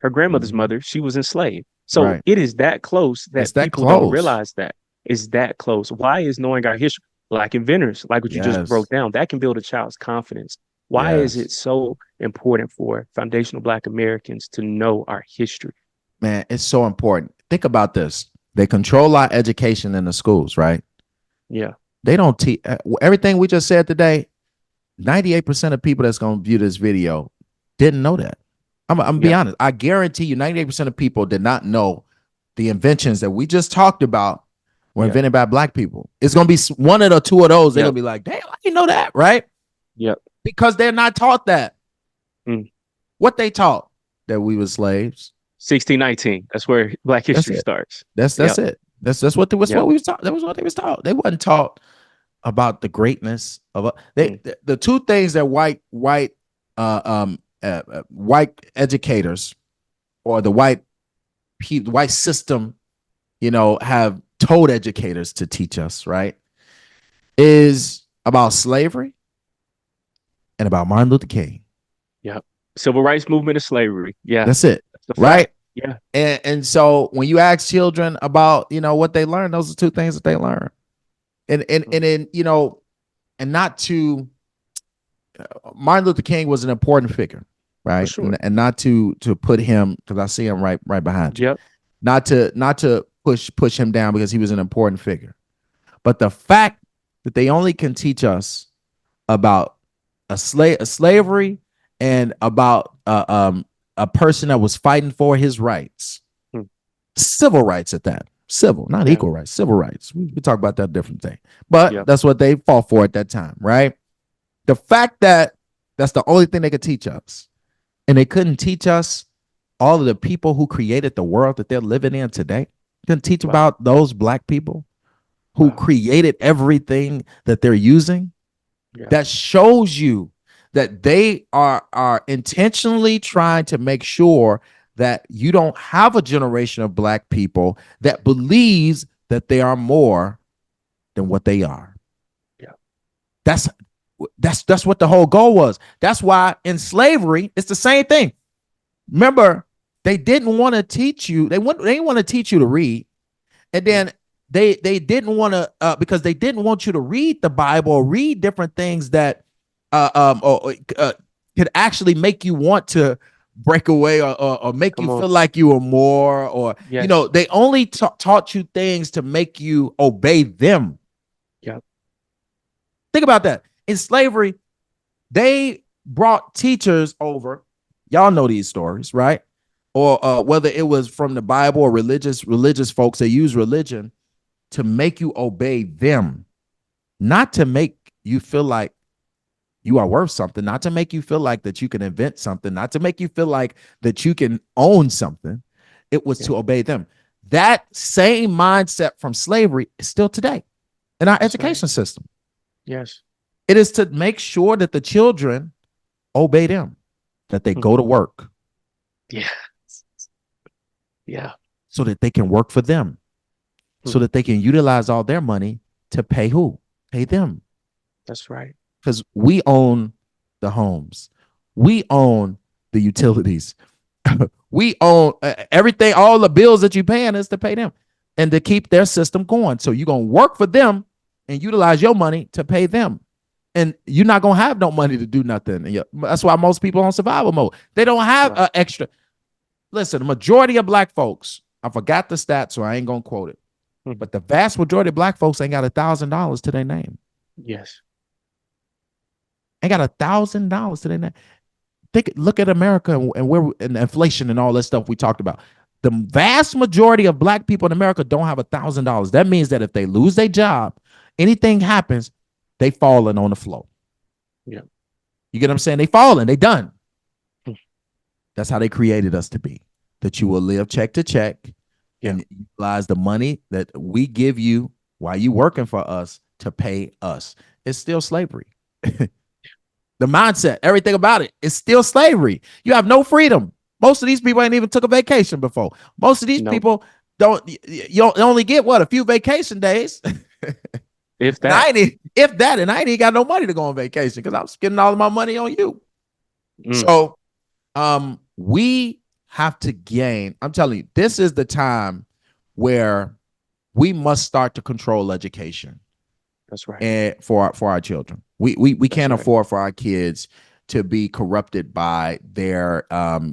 Mhm. mother, she was enslaved. So Right. it is that close It's that that people don't close. realize that. It's that close. Why is knowing our history, like inventors, like what you just broke Yes. down, that can build a child's confidence. Why is Yes. it so important for foundational Black Americans to know our history? Man, it's so important. Think about this. They control our education in the schools, right? Yeah. They don't teach everything we just said today. 98% of people that's going to view this video didn't know that. I'm be Yeah. honest. I guarantee you 98% of people did not know the inventions that we just talked about were Yeah. invented by black people. It's going to be one of the two of those. They're Yep. going to be like, damn, I didn't know that, right? Yep. Because they're not taught that. Mm. What they taught? That we were slaves. 1619. That's where Black That's history it. starts. That's Yep. it. That's what Yep. we was taught. That was what they was taught. They wasn't taught about the greatness of the two things that white educators or the white system, have told educators to teach us, right, is about slavery and about Martin Luther King. Yep. Civil rights movement and slavery. Yeah. That's it. That's the Right. fact. Yeah. And so when you ask children about, what they learn, those are two things that they learn. And then, and not to Martin Luther King was an important figure, For right? sure. And not to put him, because I see him right behind you. Yep. Not to push him down because he was an important figure. But the fact that they only can teach us about a slavery and about a person that was fighting for his rights, Hmm. civil rights at that, civil, not Yeah. equal rights, civil rights. We talk about that different thing, but Yep. that's what they fought for at that time, right? The fact that that's the only thing they could teach us, and they couldn't teach us all of the people who created the world that they're living in today. Couldn't teach Wow. about those black people who Wow. created everything that they're using. Yeah. That shows you that they are intentionally trying to make sure that you don't have a generation of black people that believes that they are more than what they are. Yeah. That's what the whole goal was. That's why in slavery, it's the same thing. Remember, they didn't want to teach you. They didn't want to teach you to read, and then they didn't want to because they didn't want you to read the Bible or read different things that could actually make you want to break away or make Come you on. feel like you were more, or Yes. they only taught you things to make you obey them. Yep. Think about that. In slavery, they brought teachers over. Y'all know these stories, right? Or whether it was from the Bible or religious folks, they use religion to make you obey them, not to make you feel like You are worth something, not to make you feel like that you can invent something, not to make you feel like that you can own something. It was Yeah. to obey them. That same mindset from slavery is still today in our That's right. education system. Yes. It is to make sure that the children obey them, that they Mm. go to work Yeah. Yeah. so that they can work for them, so Mm. that they can utilize all their money to pay who? Pay them. That's right. Because we own the homes, we own the utilities, we own everything. All the bills that you paying is to pay them and to keep their system going. So you're gonna work for them and utilize your money to pay them. And you're not gonna have no money to do nothing. That's why most people on survival mode. They don't have Right. extra. Listen, the majority of black folks, I forgot the stats, so I ain't gonna quote it. Mm. But the vast majority of black folks ain't got $1,000 to their name. Yes. Ain't got $1,000 to their name. Look at America and where and inflation and all that stuff we talked about. The vast majority of black people in America don't have $1,000. That means that if they lose their job, anything happens, they falling on the floor. Yeah. You get what I'm saying? They falling, they done. Mm. That's how they created us to be. That you will live check to check Yeah. and utilize the money that we give you while you working for us to pay us. It's still slavery. The mindset, everything about it is still slavery. You have no freedom. Most of these people ain't even took a vacation before. Most of these Nope. people you only get what, a few vacation days. If And I that. ain't if that, and I ain't even got no money to go on vacation because I'm spending all of my money on you. Mm. So we have to gain. I'm telling you, this is the time where we must start to control education That's right. and for our children. We That's can't right. afford for our kids to be corrupted by their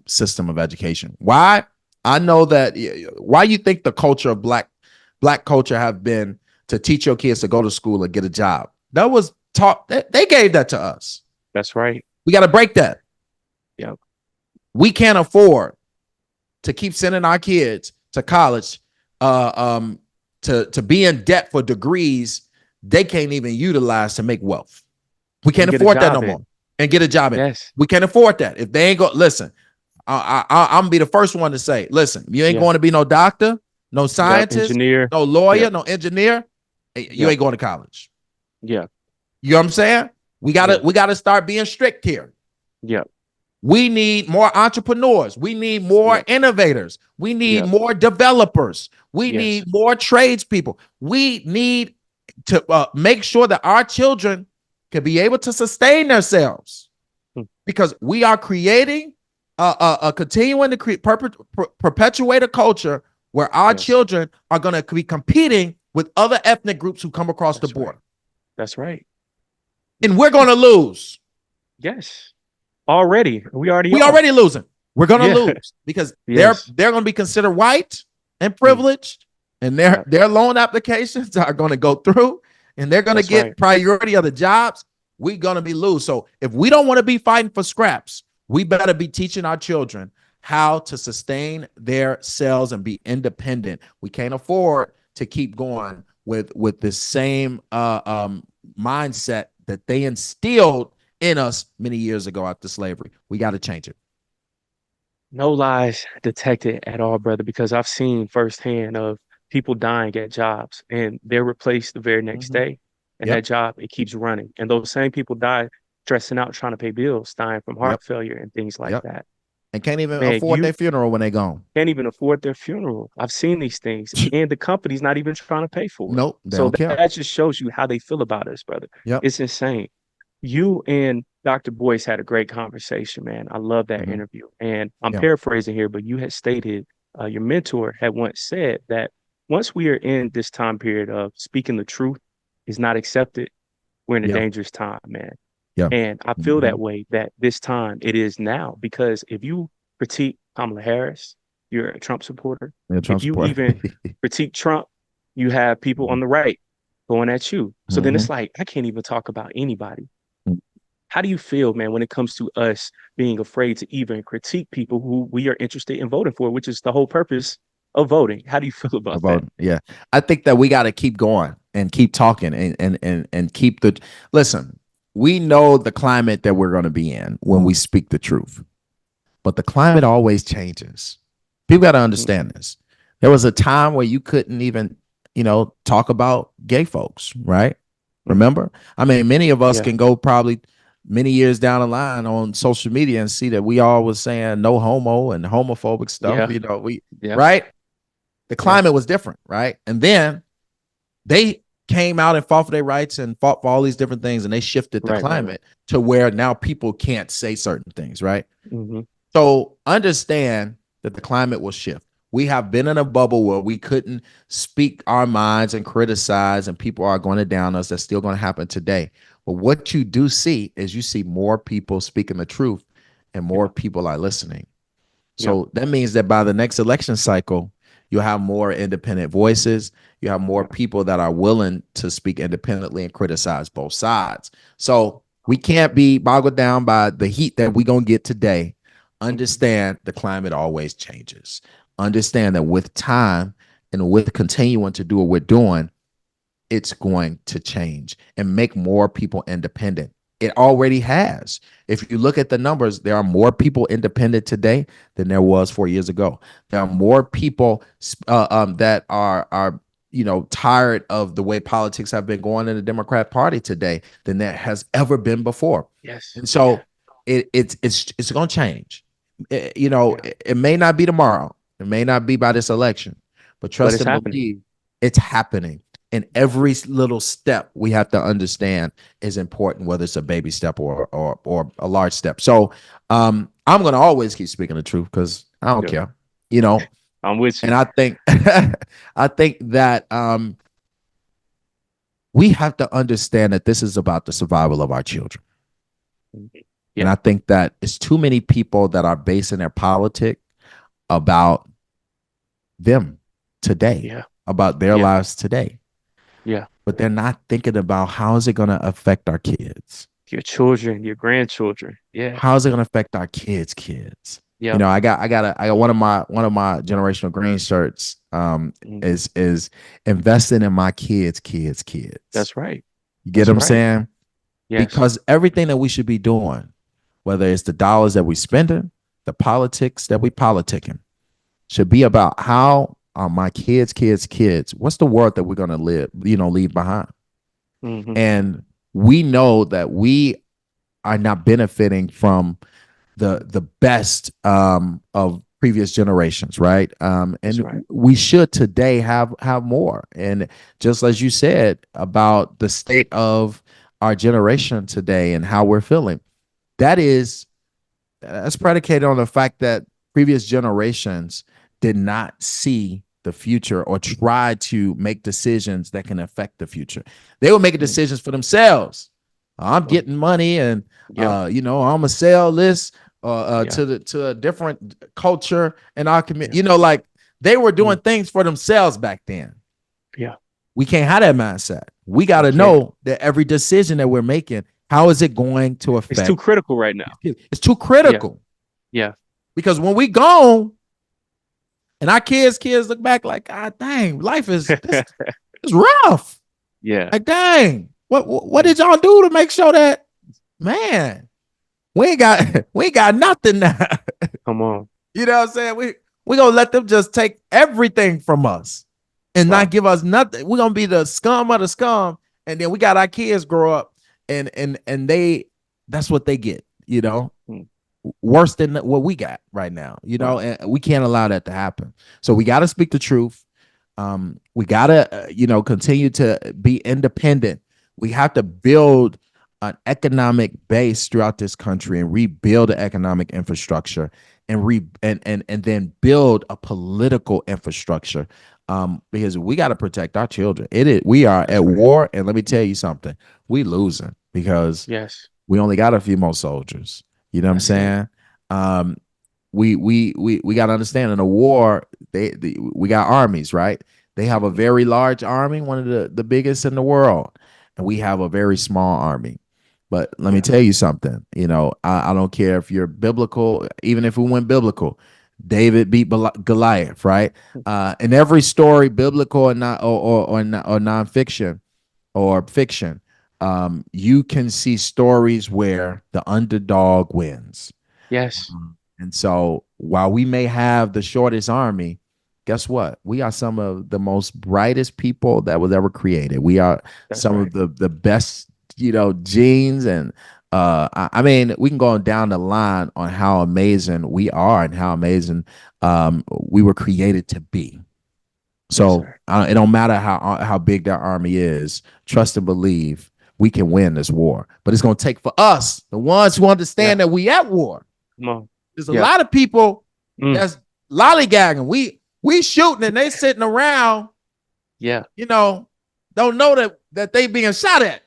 system of education. Why? I know that. Why you think the culture of black culture have been to teach your kids to go to school and get a job? That was taught. They gave that to us. That's right. We got to break that. Yep. We can't afford to keep sending our kids to college to be in debt for degrees they can't even utilize to make wealth. We And can't get a afford that no job more in. and get a job in. Yes. We can't afford that. If they ain't go, listen, I'm gonna be the first one to say, listen, you ain't Yeah. going to be no doctor, no Yep. scientist, Engineer. no lawyer, Yep. no engineer. You Yep. ain't going to college. Yeah. You know what I'm saying? Yeah. We gotta start being strict here. Yep. We need more entrepreneurs. We need more Yep. innovators. We need Yep. more developers. We need Yes. more tradespeople. We need to make sure that our children can be able to sustain themselves Mm. because we are creating continuing to perpetuate a culture where our Yes. children are going to be competing with other ethnic groups who come across the That's right. border. That's right. And we're going to lose. Yes. Already. We already We are. already losing. We're going to Yeah. lose because Yes. they're going to be considered white and Mm. privileged, and Yep. their loan applications are going to go through, and they're going to That's right. get priority of the jobs. We're going to be lose. So if we don't want to be fighting for scraps, we better be teaching our children how to sustain their selves and be independent. We can't afford to keep going with the same mindset that they instilled in us many years ago after slavery. We got to change it. No lies detected at all, brother, because I've seen firsthand of people dying at jobs and they're replaced the very next Mm-hmm. day. And that Yep. job, it keeps running. And those same people die stressing out, trying to pay bills, dying from Yep. heart failure and things like Yep. that. And can't even Man, afford you their funeral when they gone. can't even afford their funeral. I've seen these things, and the company's not even trying to pay for it. Nope, they So don't care. that just shows you how they feel about us, brother. Yep. It's insane. You and Dr. Boyce had a great conversation, man. I love that Mm-hmm. interview. And I'm Yeah. paraphrasing here, but you had stated your mentor had once said that once we are in this time period of speaking the truth is not accepted, we're in a Yeah. dangerous time, man. Yeah. And I feel Mm-hmm. that way that this time it is now because if you critique Kamala Harris, you're a Trump supporter. Yeah, If Trump you supporter. even critique Trump, you have people on the right going at you. So then Mm-hmm. it's like, I can't even talk about anybody. How do you feel, man, when it comes to us being afraid to even critique people who we are interested in voting for, which is the whole purpose of voting? How do you feel about that? About, yeah. I think that we got to keep going and keep talking and keep the listen. we know the climate that we're going to be in when we speak the truth, but the climate always changes. People got to Mhm. understand this. There was a time where you couldn't even, talk about gay folks, right? Mhm. Remember? I mean, many of us Yeah. can go probably many years down the line on social media and see that we all was saying no homo and homophobic stuff. Yeah. We Yeah. right. The climate Yes. was different, right? And then they came out and fought for their rights and fought for all these different things, and they shifted the Right. Right. climate to where now people can't say certain things, right? Hmm. So understand that the climate will shift. We have been in a bubble where we couldn't speak our minds and criticize, and people are going to down us. That's still going to happen today. But what you do see is you see more people speaking the truth and more Yeah. people are listening. Yeah. So that means that by the next election cycle, you'll have more independent voices. You have more Yeah. people that are willing to speak independently and criticize both sides. So we can't be boggled down by the heat that we're going to get today. Mhm. Understand the climate always changes. Understand that with time and with continuing to do what we're doing, it's going to change and make more people independent. It already has. If you look at the numbers, there are more people independent today than there was 4 years ago. There are more people that are tired of the way politics have been going in the Democrat Party today than there has ever been before. Yes. And Yeah. so it's going to change. Yeah. It may not be tomorrow. It may not be by this election, but But trust it's and happening. believe it's happening. And every little step we have to understand is important, whether it's a baby step or a large step. So I'm gonna always keep speaking the truth because I don't Good. care, you know. I'm with And you. I think I think that we have to understand that this is about the survival of our children. Mhm. And Yeah. I think that it's too many people that are basing their politic about them today, Yeah. about their Yeah. lives today, Yeah. but they're not thinking about how is it going to affect our kids. Your children, your grandchildren. Yeah. How is it going to affect our kids? Yeah. I got one of my generational green shirts Mhm. is investing in my kids. That's right. You get That's what I'm right. saying? Yes. Because everything that we should be doing, whether it's the dollars that we spending, the politics that we politicking, should be about how are my kids, what's the world that we're going to leave behind. Hmm. And we know that we are not benefiting from the best of previous generations, right? That's And right. we should today have more. And just as you said about the state of our generation today and how we're feeling, that is that's predicated on the fact that previous generations did not see the future or try to make decisions that can affect the future. They were making Mm. decisions for themselves. I'm Um, getting money, and yeah. I'm gonna sell this Yeah. to a different culture and our community. Yeah. Like they were doing Mm. things for themselves back then. Yeah. We can't have that mindset. We got We to can't. know that every decision that we're making, how is it going to It's too affect? critical right now. It's too Yeah. critical. Yeah. Because when we gone and our kids look back like, God dang, life is this is rough. Yeah. Like, dang, what Yeah. did y'all do to make sure that, man, we ain't got we ain't got nothing now. Come on. You know what I'm saying? We gonna let them just take everything from us and not Wow. give us nothing. We're gonna be the scum of the scum, and then we got our kids grow up and they that's what they get. Mm. Worse than what we got right now, Wow. and we can't allow that to happen. So we got to speak the truth. We got to, continue to be independent. We have to build an economic base throughout this country and rebuild the economic infrastructure and then build a political infrastructure. Because we got to protect our children. We are That's at right. war, and let me tell you something: we losing because Yes. we only got a few more soldiers. You know what I'm That's it. saying? Um, we got to understand in a war, we got armies, right? They have a Mhm. very large army, one of the biggest in the world, and we have a very small army. But let me Yeah. tell you something. I don't care if you're biblical, even if we went biblical. David beat Goliath, right? In every story, biblical or not or nonfiction or fiction, You can see stories where the underdog wins. Yes, And so while we may have the shortest army, guess what? We are some of the most brightest people that was ever created. We are that's some right. of the best, genes. And I mean, we can go down the line on how amazing we are and how amazing we were created to be. Yes, So sir. it don't matter how big that army is. Trust and believe we can win this war. But it's going to take for us, the ones who Yeah, understand that we at war. come on. There's a Yeah. lot of people Mm, that's lollygagging. We shooting and they sitting around, yeah, you know, don't know that they being shot at.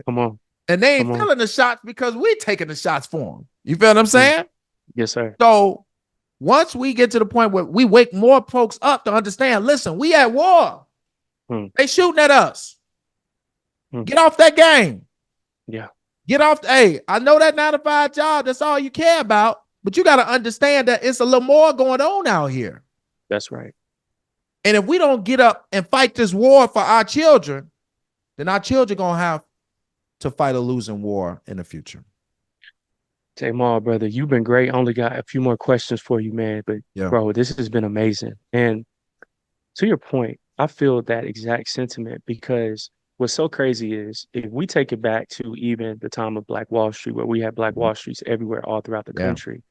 come on. And they Come ain't on. feeling the shots because we taking the shots for them. You feel what I'm Mm, saying? yes, sir. So once we get to the point where we wake more folks up to understand, listen, we at war. Mm, They shooting at us. mm, Get off that game. yeah, Get off. Hey, I know that 9 to 5 job. That's all you care about. But you got to understand that it's a little more going on out here. that's right. And if we don't get up and fight this war for our children, then our children going to have to fight a losing war in the future. Jamal, brother, you've been great. I only got a few more questions for you, man. But Yeah. bro, this has been amazing. And to your point, I feel that exact sentiment because what's so crazy is if we take it back to even the time of Black Wall Street, where we had Black Wall Streets everywhere all throughout the Yeah. country,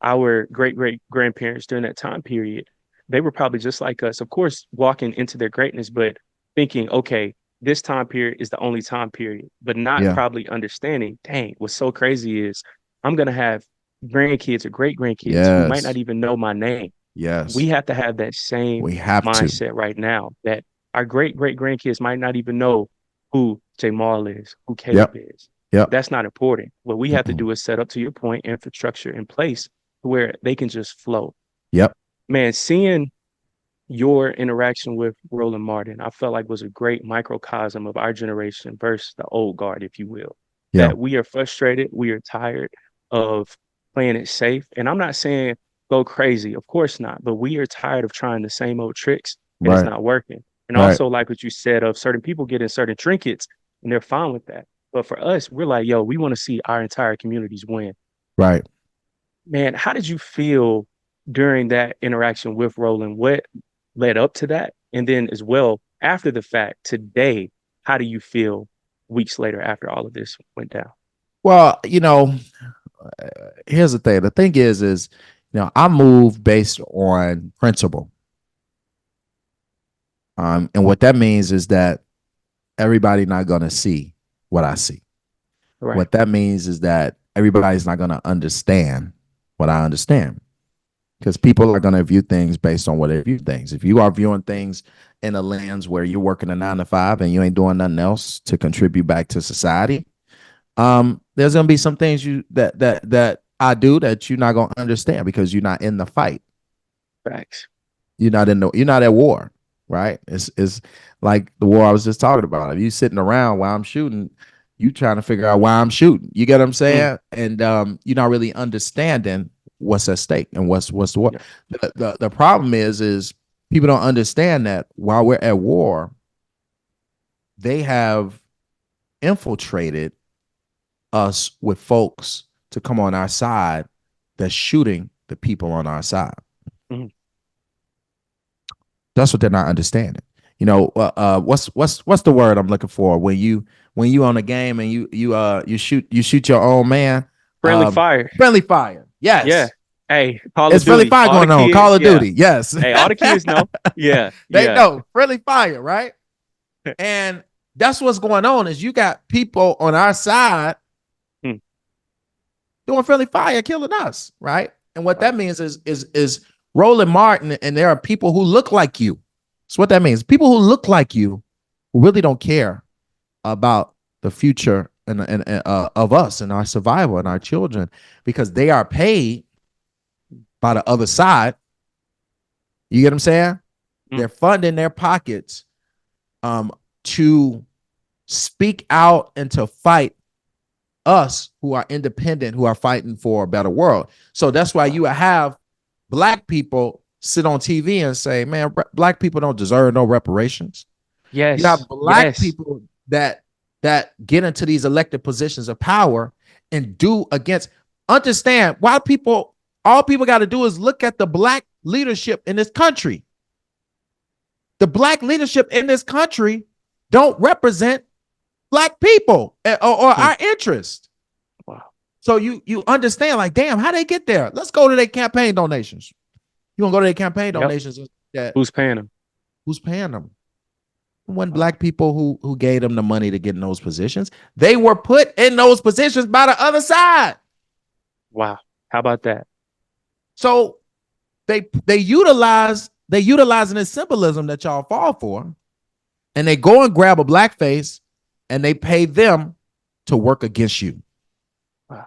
our great grandparents during that time period, they were probably just like us, of course, walking into their greatness, but thinking, okay, this time period is the only time period, but not Yeah. probably understanding, dang, what's so crazy is I'm going to have grandkids or great grandkids who might not Yes. even know my name. We Yes. have to have that same We have to. mindset right now that our great grandkids might not even know who Jamal is, who Caleb Yep. is. Yep. That's not important. What we have to Mm-mm. do is set up, to your point, infrastructure in place where they can just flow. Yep. Man, seeing your interaction with Roland Martin, I felt like was a great microcosm of our generation versus the old guard, if you will. Yeah. That we are frustrated, we are tired of playing it safe. And I'm not saying go crazy, of course not, but we are tired of trying the same old tricks and it's Right. not working. And Right. also, like what you said, of certain people getting certain trinkets and they're fine with that. But for us, we're like, yo, we want to see our entire communities win. Right. Man, how did you feel during that interaction with Roland? What led up to that? And then as well, after the fact, today, how do you feel weeks later after all of this went down? Well, here's the thing. The thing is, I move based on principle. And what that means is that everybody not gonna see what I see. Right. What that means is that everybody's not gonna understand what I understand. Because people are gonna view things based on what they view things. If you are viewing things in a lens where you're working a 9 to 5 and you ain't doing nothing else to contribute back to society, there's gonna be some things that I do that you're not gonna understand because you're not in the fight. Facts. You're not at war, right? It's like the war I was just talking about. If you sitting around while I'm shooting, you trying to figure out why I'm shooting. You get what I'm Mm, saying? And you're not really understanding what's at stake and what's the war. yeah. The problem is people don't understand that while we're at war, they have infiltrated us with folks to come on our side that's shooting the people on our side. Mm, That's what they're not understanding. What's the word I'm looking for when you on a game and you shoot your own man. friendly fire. Friendly fire. Yeah. Yes, Hey, Call it's of friendly Duty. fire All the going on. kids. Call of Yeah. Duty. Yes, Hey, all the kids know. Yeah. they Yeah. know friendly fire, right? And that's what's going on is you got people on our side Mm, doing friendly fire, killing us, right? And what right. that means is Roland Martin, and there are people who look like you. That's what that means. People who look like you who really don't care about the future and of us and our survival and our children because they are paid by the other side. You get what I'm saying? Mm, They're funding their pockets to speak out and to fight us who are independent, who are fighting for a better world. So that's why right. you have black people sit on TV and say, man, black people don't deserve no reparations. You have Yes. black Yes. people that that get into these elected positions of power and do against, understand why people, all people got to do is look at the black leadership in this country. The black leadership in this country don't represent black people or Hmm. our interest. Wow. So you understand, like, damn, how they get there? Let's go to their campaign donations. You want to go to their campaign Yep. donations? That Who's paying them? who's paying them? When black people who gave them the money to get in those positions, they were put in those positions by the other side. Wow. How about that? So they utilizing this symbolism that y'all fall for, and they go and grab a blackface and they pay them to work against you. Wow.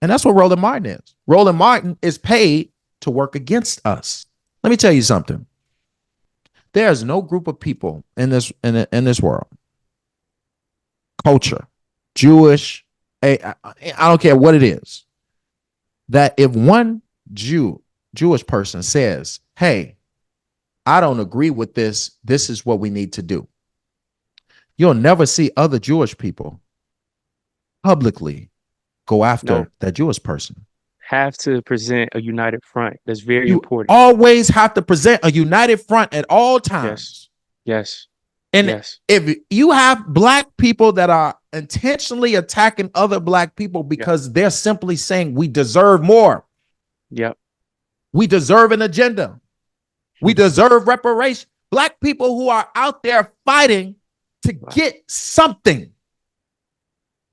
And that's what Roland Martin is. Roland Martin is paid to work against us. Let me tell you something. There's no group of people in this world, culture, Jewish, I don't care what it is, that if one Jewish person says, hey, I don't agree with this, this is what we need to do, you'll never see other Jewish people publicly go after that Jewish person. Have to present a united front. That's very You important. always have to present a united front at all times. Yes. And yes. if you have black people that are intentionally attacking other black people because they're simply saying we deserve more. Yep. We deserve an agenda. We deserve reparations. Black people who are out there fighting to get something.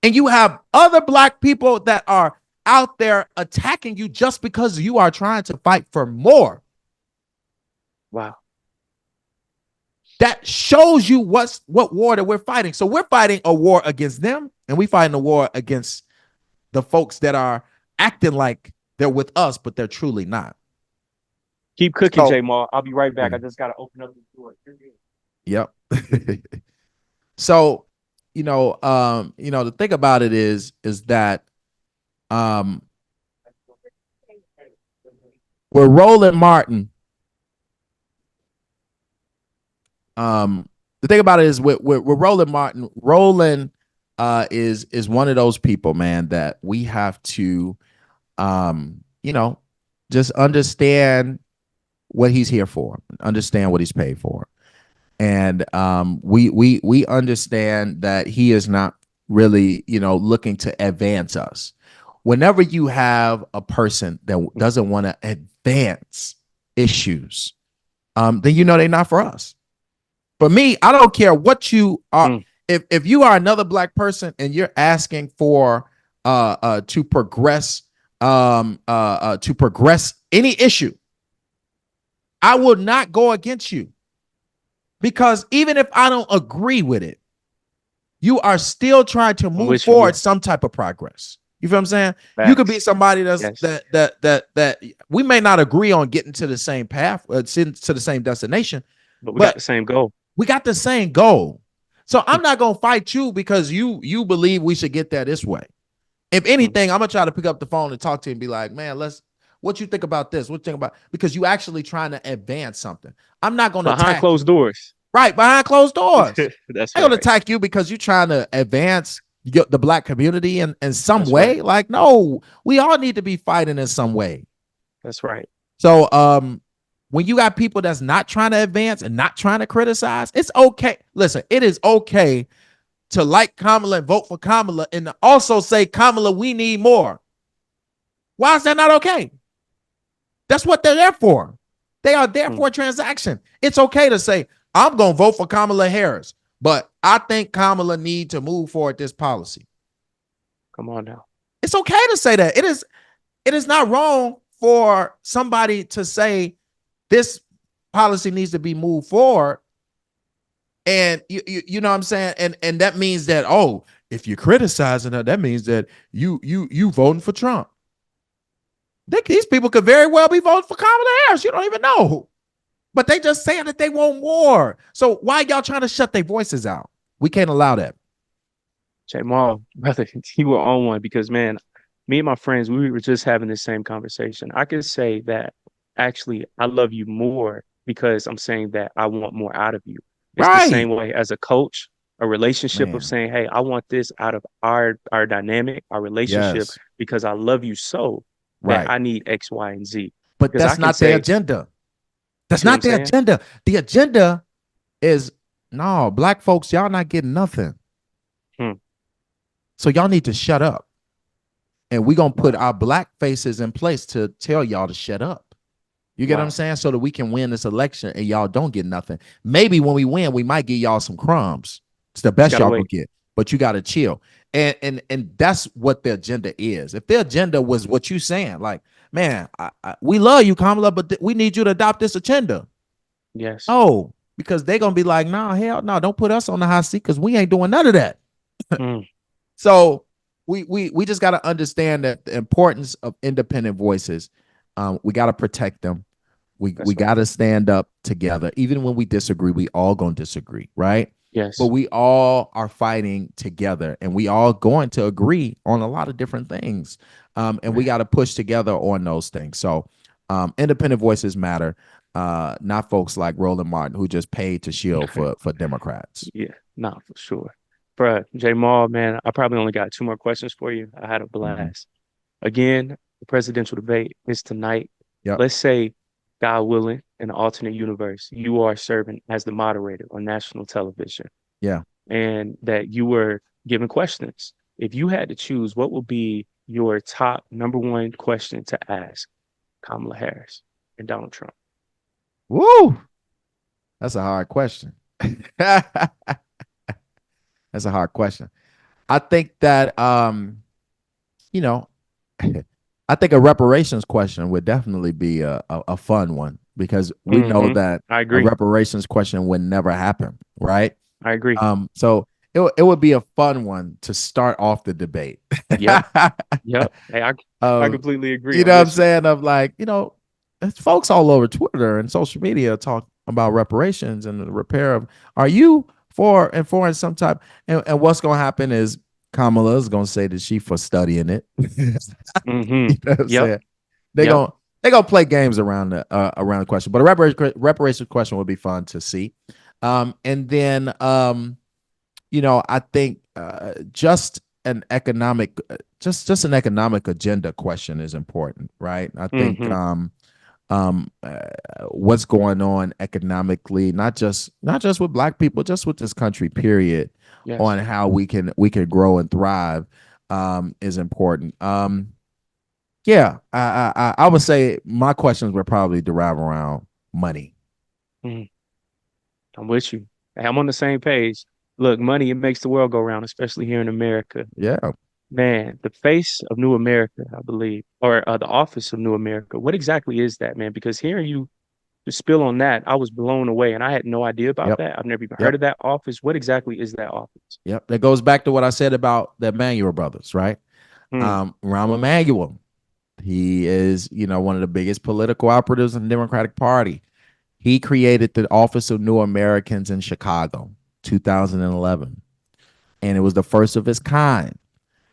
And you have other black people that are out there attacking you just because you are trying to fight for more. Wow. That shows you what war that we're fighting. So we're fighting a war against them, and we fighting a war against the folks that are acting like they're with us, but they're truly not. Keep cooking, J-Mal. I'll be right back. I just got to open up the door. Yep. So, the thing about it is that with Roland Martin, the thing about it is with Roland Martin, Roland is one of those people, man, that we have to just understand what he's here for, understand what he's paid for. And we understand that he is not really, looking to advance us. Whenever you have a person that doesn't want to advance issues, then they're not for us. For me, I don't care what you are. If you are another black person and you're asking for to progress any issue, I will not go against you. Because even if I don't agree with it, you are still trying to move forward some type of progress. You feel what I'm saying? Facts. You could be somebody that's that we may not agree on getting to the same path, to the same destination, but we got the same goal. We got the same goal. So I'm not gonna fight you because you believe we should get there this way. If anything, I'm gonna try to pick up the phone and talk to you and be like, man, what you think about this? What you think about? Because you actually trying to advance something. I'm not going to behind closed doors. Right, behind closed doors. That's I'm going to attack you because you're trying to advance the black community in some way. Right. Like, no, we all need to be fighting in some way. That's right. So, when you got people that's not trying to advance and not trying to criticize, it's okay. Listen, it is okay to like Kamala and vote for Kamala and to also say, Kamala, we need more. Why is that not okay? That's what they're there for. They are there for a transaction. It's okay to say, I'm going to vote for Kamala Harris, but I think Kamala need to move forward this policy. Come on now. It's okay to say that. It is not wrong for somebody to say this policy needs to be moved forward. And you know what I'm saying? And that means that, oh, if you're criticizing her, that means that you voting for Trump. These people could very well be voting for Kamala Harris. You don't even know. But they just saying that they want more. So why y'all trying to shut their voices out? We can't allow that. Jamal, brother, you were on one because, man, me and my friends, we were just having the same conversation. I could say that actually I love you more because I'm saying that I want more out of you. It's the same way as a coach. a relationship of Man. saying, hey, I want this out of our dynamic, our relationship, Yes. because I love you so that Right. I need X, Y, and Z. But Because I that's can not their say, agenda. you That's see what I'm not their saying? agenda. The agenda is no, black folks, y'all not getting nothing. Hmm. So y'all need to shut up. And we're gonna put Wow. our black faces in place to tell y'all to shut up. You get what I'm Wow. saying? So that we can win this election and y'all don't get nothing. Maybe when we win, we might give y'all some crumbs. It's the best Gotta y'all gonna wait. get, but you gotta chill. And that's what the agenda is. If the agenda was what you saying, like, man, we love you, Kamala, but we need you to adopt this agenda. Yes. Oh, because they're gonna be like, nah, hell no, don't put us on the hot seat because we ain't doing none of that. Mm, So we just got to understand that the importance of independent voices. We got to protect them. We that's right. got to stand up together, even when we disagree. We all gonna disagree, right? But Yes. we all are fighting together, and we all going to agree on a lot of different things. And we Man. got to push together on those things. So, independent voices matter. Not folks like Roland Martin who just paid to shield for Democrats. Yeah, nah, for sure. Bruh, J Maul, man, I probably only got two more questions for you. I had a Mhm. blast. Again, the presidential debate is tonight. Yep. Let's say, God willing, in an alternate universe, you are serving as the moderator on national television Yeah. and that you were given questions. If you had to choose, what would be your top number one question to ask Kamala Harris and Donald Trump? Woo. That's a hard question. That's a hard question. I think that you know, I think a reparations question would definitely be a fun one because we know Hmm. that I a agree. reparations question would never happen, right? I agree. So it would be a fun one to start off the debate. Yep. Yep. Hey, I um, completely agree. you I'm know what I'm with you. saying? Of like, it's folks all over Twitter and social media talk about reparations and the repair of. Are you for in some type? And what's going to happen is Kamala is going to say that she for studying it. Hmm. You know what I'm Yep. saying? They're Yep. going they're gonna play games around the question, but a reparations question would be fun to see. And then I think just an economic agenda question is important, right? I think Hmm. what's going on economically, not just with black people, just with this country, period, Yes. on how we can grow and thrive, is important. Yeah, I would say my questions would probably derive around money. Mhm. I'm with you. Hey, I'm on the same page. Look, money, it makes the world go round, especially here in America. Yeah, Man, the face of New America, I believe, or the office of New America. What exactly is that, man? Because hearing you just spill on that, I was blown away and I had no idea about yep, that. I've never even heard yep, of that office. What exactly is that office? yep. That goes back to what I said about the Emanuel brothers, right? Hmm. Rahm Emanuel, he is, one of the biggest political operatives in the Democratic Party. He created the Office of New Americans in Chicago, 2011, and it was the first of its kind.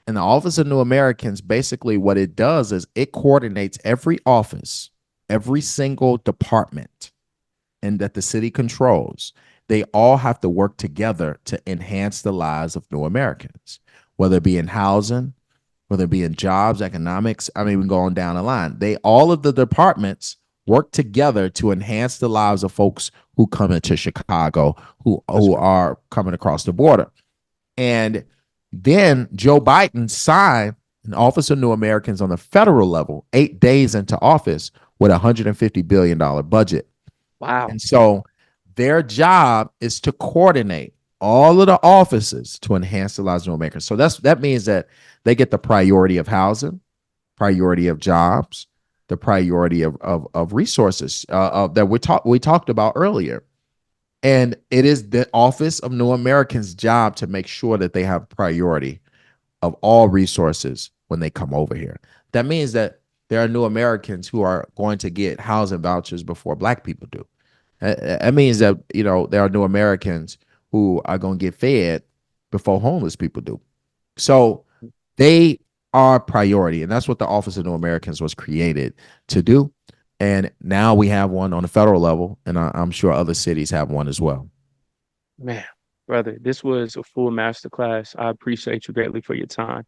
And the Office of New Americans, basically, what it does is it coordinates every office, every single department, and that the city controls. They all have to work together to enhance the lives of new Americans, whether it be in housing, whether it be in jobs, economics. I mean, we go on down the line. All of the departments work together to enhance the lives of folks who come into Chicago, who That's who right. are coming across the border. And then Joe Biden signed an Office of New Americans on the federal level 8 days into office with a $150 billion budget. Wow. And so their job is to coordinate all of the offices to enhance the lives of New Americans. So that means that they get the priority of housing, priority of jobs, the priority of resources that we talked about earlier. And it is the Office of New Americans' job to make sure that they have priority of all resources when they come over here. That means that there are new Americans who are going to get housing vouchers before black people do. That means that there are new Americans who are going to get fed before homeless people do. So they are priority, and that's what the Office of New Americans was created to do. And now we have one on the federal level, and I'm sure other cities have one as well. Man. Brother, this was a full masterclass. I appreciate you greatly for your time.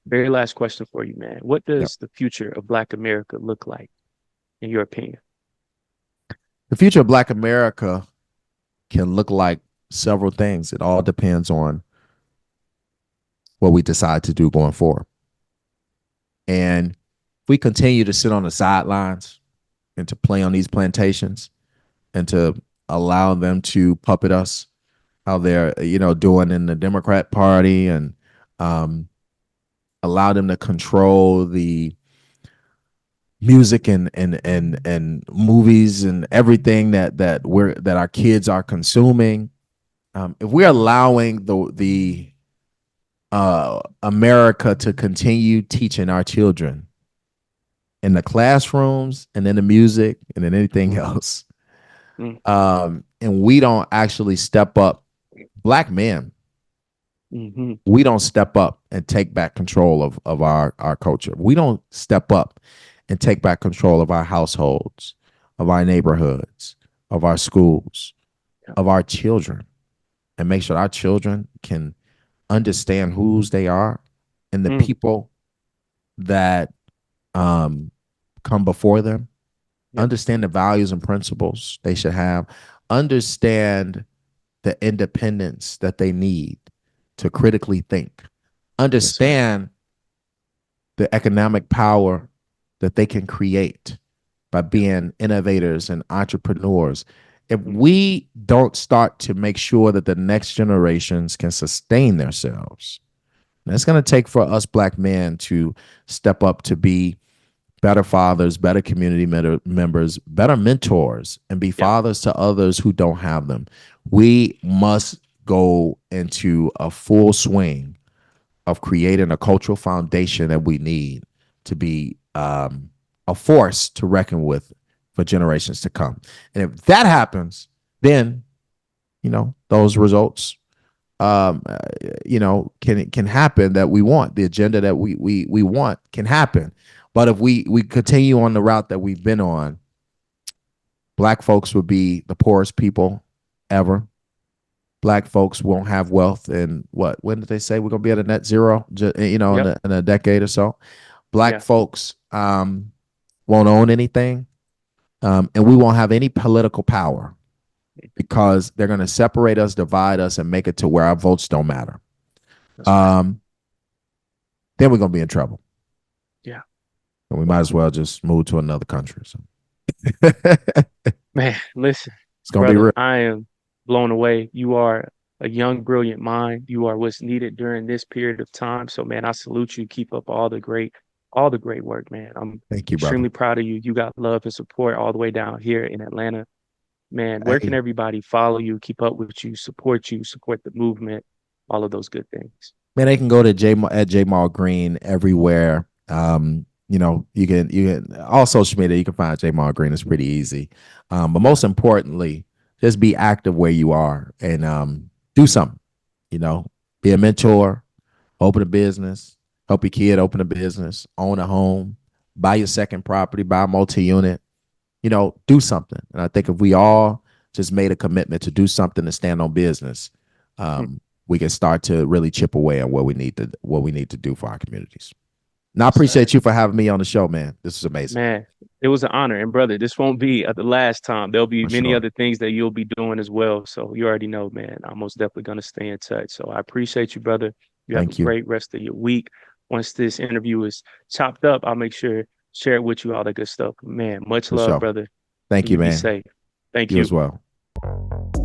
Very last question for you, man. What Yep. does the future of Black America look like, in your opinion? The future of Black America can look like several things. It all depends on what we decide to do going forward. And if we continue to sit on the sidelines and to play on these plantations and to allow them to puppet us, how they're doing in the Democrat Party, and um, allow them to control the music and movies and everything that our kids are consuming. If we're allowing the America to continue teaching our children in the classrooms and in the music and in anything else, Mm, and we don't actually step up, Black men, mm-hmm. we don't step up and take back control of our culture. We don't step up and take back control of our households, of our neighborhoods, of our schools, Yeah. of our children, and make sure our children can understand whose they are and the Mm, people that um, come before them, yeah. understand the values and principles they should have, understand the independence that they need to critically think, Yes, sir. understand the economic power that they can create by Yeah. being innovators and entrepreneurs. If Mm, we don't start to make sure that the next generations can sustain themselves, and it's going to take for us Black men to step up to be better fathers, better community members, better mentors, and be yeah. fathers to others who don't have them. We must go into a full swing of creating a cultural foundation that we need to be a force to reckon with for generations to come. And if that happens, then those results can happen that we want. The agenda that we want can happen. But if we continue on the route that we've been on, Black folks will be the poorest people ever. Black folks won't have wealth. And when did they say we're going to be at a net zero? In Yep. a decade or so. Black Yeah. folks won't own anything, and we won't have any political power because they're going to separate us, divide us, and make it to where our votes don't matter. That's right. Um, then we're going to be in trouble. Yeah. And we might Wow. as well just move to another country. So it's Man, listen, going to be brother, real. I am blown away. You are a young, brilliant mind. You are what's needed during this period of time. So, man, I salute you. Keep up all the great work, man. I'm Thank you, brother. extremely proud of you. You got love and support all the way down here in Atlanta. Man, where can Hey, everybody follow you, keep up with you, support the movement, all of those good things? man, they can go to J Mall Green everywhere. You can all social media. You can find J Mall Green. It's pretty easy. But Yeah. most importantly, just be active where you are and do something. You know, be a mentor, open a business, help your kid open a business, own a home, buy your second property, buy a multi-unit. Do something. And I think if we all just made a commitment to do something to stand on business, Hmm. we can start to really chip away on what we need to do for our communities. And I Yes, sir. appreciate you for having me on the show, man. This is amazing. Man, it was an honor. And brother, this won't be the last time. There'll be For many sure. other things that you'll be doing as well. So you already know, man, I'm most definitely going to stay in touch. So I appreciate you, brother. You have a Thank you. great rest of your week. Once this interview is chopped up, I'll make sure share it with you, all that good stuff. Man, much For love, sure. brother. Thank And you, you be man. safe. Thank You as you. well.